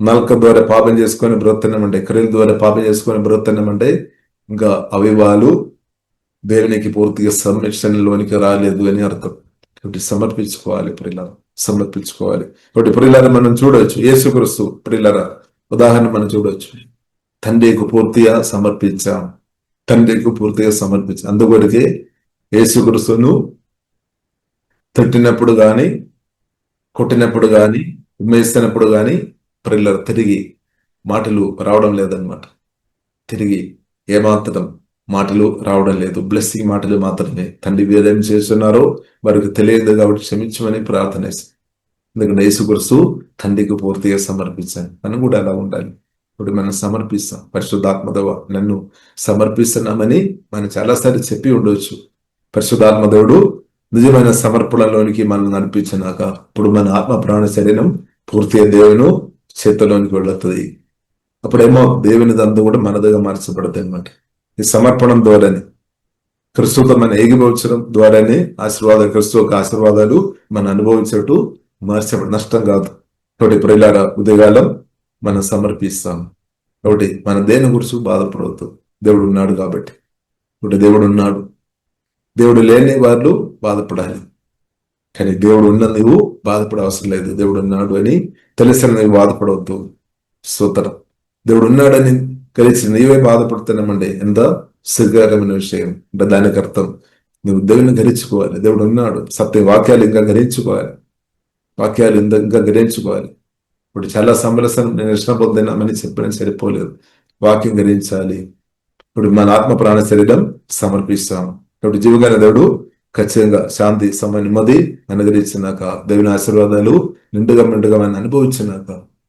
నాలుక ద్వారా పాపం చేసుకొని బ్రతున్నామంటే, క్రియల ద్వారా పాపం చేసుకొని బ్రతున్నామంటే ఇంకా అవివాలు దేవునికి పూర్తిగా సబ్మిషన్ లోనికి రాలేదు అని అర్థం. కాబట్టి సమర్పించుకోవాలి ప్రియులారా, సమర్పించుకోవాలి. కాబట్టి ప్రియులారా మనం చూడవచ్చు, యేసుక్రీస్తు ప్రియులారా ఉదాహరణ మనం చూడవచ్చు. తండ్రికి పూర్తిగా సమర్పించాం, తండ్రికి పూర్తిగా సమర్పించాం. అందుకొడికే యేసుక్రీస్తును తట్టినప్పుడు గాని, కొట్టినప్పుడు గాని, ఉమ్మేస్తున్నప్పుడు గాని ప్రియులారా తిరిగి మాటలు రావడం లేదన్నమాట. తిరిగి ఏమాత్రం మాటలు రావడం లేదు. బ్లెస్సింగ్ మాటలు మాత్రమే. తండ్రి వీరేం చేస్తున్నారో వారికి తెలియదు కాబట్టి క్షమించమని ప్రార్థన చేస్తాం. ఎందుకంటే యేసుక్రీస్తు తండ్రికి పూర్తిగా సమర్పించాను. మనం కూడా అలా ఉండాలి. ఇప్పుడు మనం సమర్పిస్తాం. పరిశుద్ధాత్మదేవ నన్ను సమర్పిస్తున్నామని మనం చాలాసార్లు చెప్పి ఉండవచ్చు. పరిశుద్ధాత్మదేవుడు నిజమైన సమర్పణలోనికి మనం నడిపించినాక ఇప్పుడు మన ఆత్మ ప్రాణ శరీరం పూర్తిగా దేవుని చేతిలోనికి వెళుతుంది. అప్పుడేమో దేవుని దంతా కూడా మనదిగా మార్చబడుతుంది అనమాట. ఈ సమర్పణం ద్వారానే క్రిస్తుతో మనం ఏకీభవించడం ద్వారానే క్రిస్తు యొక్క ఆశీర్వాదాలు మనం అనుభవించట్టు మార్చబడి నష్టం కాదు. కాబట్టి ప్రియులారా ఉదయకాలం మనం సమర్పిస్తాం. కాబట్టి మన దేని గురించి బాధపడవద్దు. దేవుడు ఉన్నాడు కాబట్టి. ఇప్పుడు దేవుడు ఉన్నాడు. దేవుడు లేని వాళ్ళు బాధపడాలి. కానీ దేవుడు ఉన్న నువ్వు బాధపడే అవసరం లేదు. దేవుడు ఉన్నాడు అని తెలిసిన నువ్వు బాధపడవద్దు. స్తోత్రం. దేవుడు ఉన్నాడని కలిసి నీవే బాధపడుతున్నామంటే ఎంత సిగ్గుకరమైన విషయం. అంటే దానికి అర్థం నువ్వు దేవుని గ్రహించుకోవాలి. దేవుడు ఉన్నాడు. సత్య వాక్యాలు ఇంకా గ్రహించుకోవాలి. వాక్యాలు ఇంకా గ్రహించుకోవాలి. ఇప్పుడు చాలా సమరసం నేను ఇష్టం పొందినామని చెప్పడం సరిపోలేదు. వాక్యం గ్రహించాలి. ఇప్పుడు మన ఆత్మ ప్రాణ శరీరం సమర్పిస్తాం. ఇప్పుడు జీవగాన దేవుడు ఖచ్చితంగా శాంతి నెమ్మది అనుగ్రహించినాక, దేవుని ఆశీర్వాదాలు నిండుగా మనం అనుభవించినాక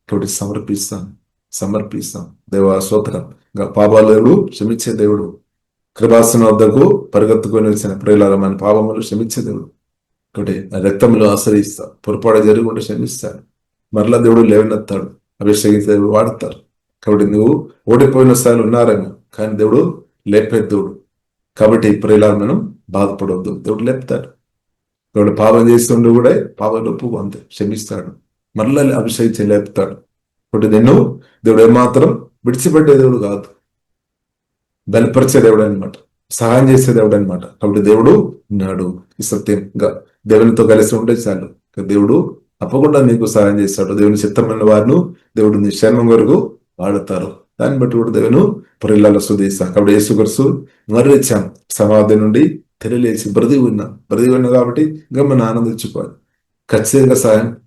కాబట్టి సమర్పిస్తాం. దేవా స్తోత్రం. ఇంకా పాపాలు క్షమించే దేవుడు, కృపాసన వద్దకు పరిగెత్తుకొని వచ్చిన ప్రియులారా మన పాపములు క్షమించే దేవుడు. కాబట్టి రక్తంలో ఆశ్రయిస్తా, పొరపాటు జరుగుకుంటే క్షమిస్తాడు. మరలా దేవుడు లేవనెత్తాడు, అభిషేకించే దేవుడు వాడతారు. కాబట్టి నువ్వు ఓడిపోయిన స్థాయిలో ఉన్నారేమో, కానీ దేవుడు లేపే దేవుడు. కాబట్టి ప్రియులారా మనం బాధపడవద్దు, దేవుడు లేపుతాడు. దేవుడు పాపం చేస్తుండే కూడా పాపం ఒప్పు అంతే క్షమిస్తాడు, మరలా అభిషేకించి లేపుతాడు. కాబట్టి నిన్ను దేవుడు ఏమాత్రం విడిచిపెట్టే దేవుడు కాదు, బలపరిచే దేవుడు అనమాట, సహాయం చేసే దేవుడు అనమాట. కాబట్టి దేవుడు ఉన్నాడు. ఈ సత్యంగా దేవునితో కలిసి ఉంటే చాలు. దేవుడు తప్పకుండా నీకు సహాయం చేస్తాడు. దేవుని చిత్తమైన వారిని దేవుడు నీ క్షేమం వరకు వాడతారు. దాన్ని బట్టి కూడా దేవుని పొరిల్లాలో స్తుతిస్తాం. కాబట్టి యేసుక్రీస్తు మరణించాం, సమాధి నుండి తెలియలేసి బ్రతికి ఉన్నా కాబట్టి ఇంకా మనం ఆనందించుకోవాలి. ఖచ్చితంగా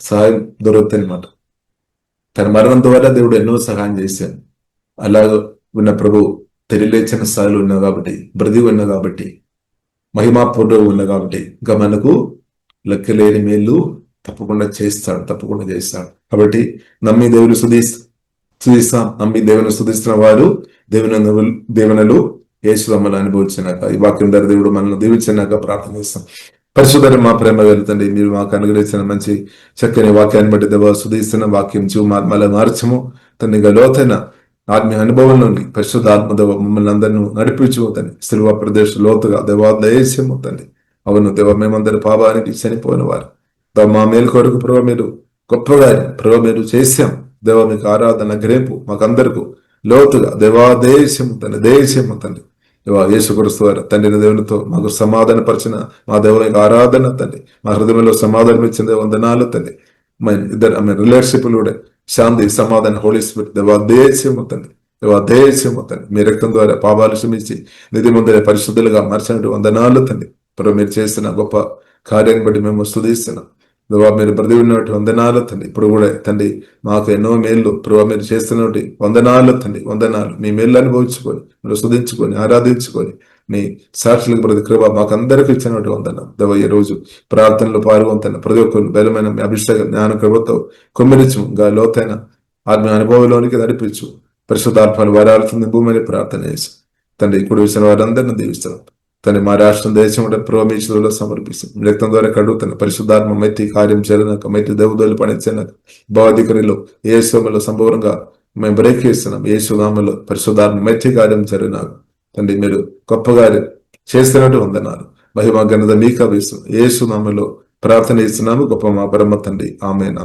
సహాయం దొరుకుతుంది అనమాట. తన మరణం ద్వారా దేవుడు ఎన్నో సహాయం చేశాను. అలాగ ఉన్న ప్రభు తెలియలేచిన స్థాయిలో ఉన్నా కాబట్టి, బ్రతికి ఉన్నా కాబట్టి, మహిమాపూర్వకంగా ఉన్నా కాబట్టి ఇంకా మనకు లెక్కలేని మేలు తప్పకుండా చేస్తాడు. కాబట్టి నమ్మి దేవుని స్తుతిస్తాం. నమ్మి దేవుని స్తుతిస్తున్న వారు దేవునలు యేసుమని అనుభవించినాక, ఈ వాక్యం ద్వారా దేవుడు మనల్ని దీవించినాక ప్రార్థన చేస్తాం. పరిశుద్ధ మా ప్రేమ వెళ్తండి, మీరు మాకు అనుగ్రహించిన మంచి చక్కని వాక్యాన్ని బట్టి దేవ స్తుతిస్తున్న వాక్యం జీవమాత్మల మార్చము తన లోతైన ఆత్మీయ అనుభవం నుండి పరిశుద్ధ ఆత్మదేవ మమ్మల్ని అందరినీ నడిపించుకోతండి. శిలువ ప్రదేశ లోతుగా దేవాదేశమవుతండి. అవును దేవ, మేమందరి పాపానికి చనిపోయిన వారు మా మేలు కొరకు ప్రభు మీరు గొప్పగా ప్రభు మీరు చేశాం. దేవ మీకు ఆరాధన గ్రేపు మాకందరకు లోతుగా దేవాదేశమవుతండి. యేసుక్రీస్తు వారు తండ్రి దేవునితో మాకు సమాధాన పరిచిన మా దేవునికి ఆరాధన తండ్రి, మా హృదయంలో సమాధానం ఇచ్చిన వందనాలు తండ్రి. ఇద్దరు ఆమె రిలేషన్షిప్లు కూడా శాంతి సమాధానం హోలీ స్పిరిట్ దేవాదేశమవుతండి. మీ రక్తం ద్వారా పాపాలు క్షమించి నిధి ముందర పరిశుద్ధులుగా మార్చినట్టు వందనాలు తండ్రి. ప్రభు మీరు చేసిన గొప్ప కార్యాన్ని బట్టి మేము స్తుతిస్తున్నాం. దేవా మీరు బ్రతి ఉన్నట్టు వందనాలు తండ్రి. ఇప్పుడు కూడా తండ్రి మాకు ఎన్నో మేళ్ళు ప్రభు మీరు చేస్తున్నట్టు వందనాలు తండ్రి. వందనాలు. మీ మేళ్ళు అనుభవించుకొని మీరు స్తుతించుకొని ఆరాధించుకొని మీ సాక్షులకు ప్రతి కృప మాకు అందరికీ ఇచ్చినట్టు వందనాలు. దేవ ఈ రోజు ప్రార్థనలో పాల్గొంటున్న ప్రతి ఒక్కరు బలమైన మీ అభిషేక జ్ఞాన కృపతో కుమ్మిరించు, గా లోతైన ఆత్మ అనుభవంలోనికి నడిపించు. పరిశుద్ధాత్మలు వరాలుతుంది భూమిని ప్రార్థన చేసి తండ్రి ఇప్పుడు విషయం వారందరినీ దీవిస్తారు. తండ్రి మా రాష్ట్రం దేశం కూడా ప్రోమీచులలో సమర్పిస్తాం రక్తం ద్వారా కడుగుతున్న పరిశుద్ధాత్మ మైతి కార్యం చేరినాక మైతి దేవదోలు పనిచేనాక బాధికరిలో ఏ సోమలో సంపూర్ణంగా మేము బ్రేక్ చేస్తున్నాం ఏ సునామలో పరిశుద్ధాత్మ మైతి కార్యం జరిగినాక తండ్రి మీరు గొప్పగా చేస్తున్నట్టు వందనాలు మహిమ ఘనత మీకా వేస్తున్నాం ఏ సునామలో ప్రార్థన ఇస్తున్నాము గొప్ప మా పరమ తండ్రి ఆమేన్.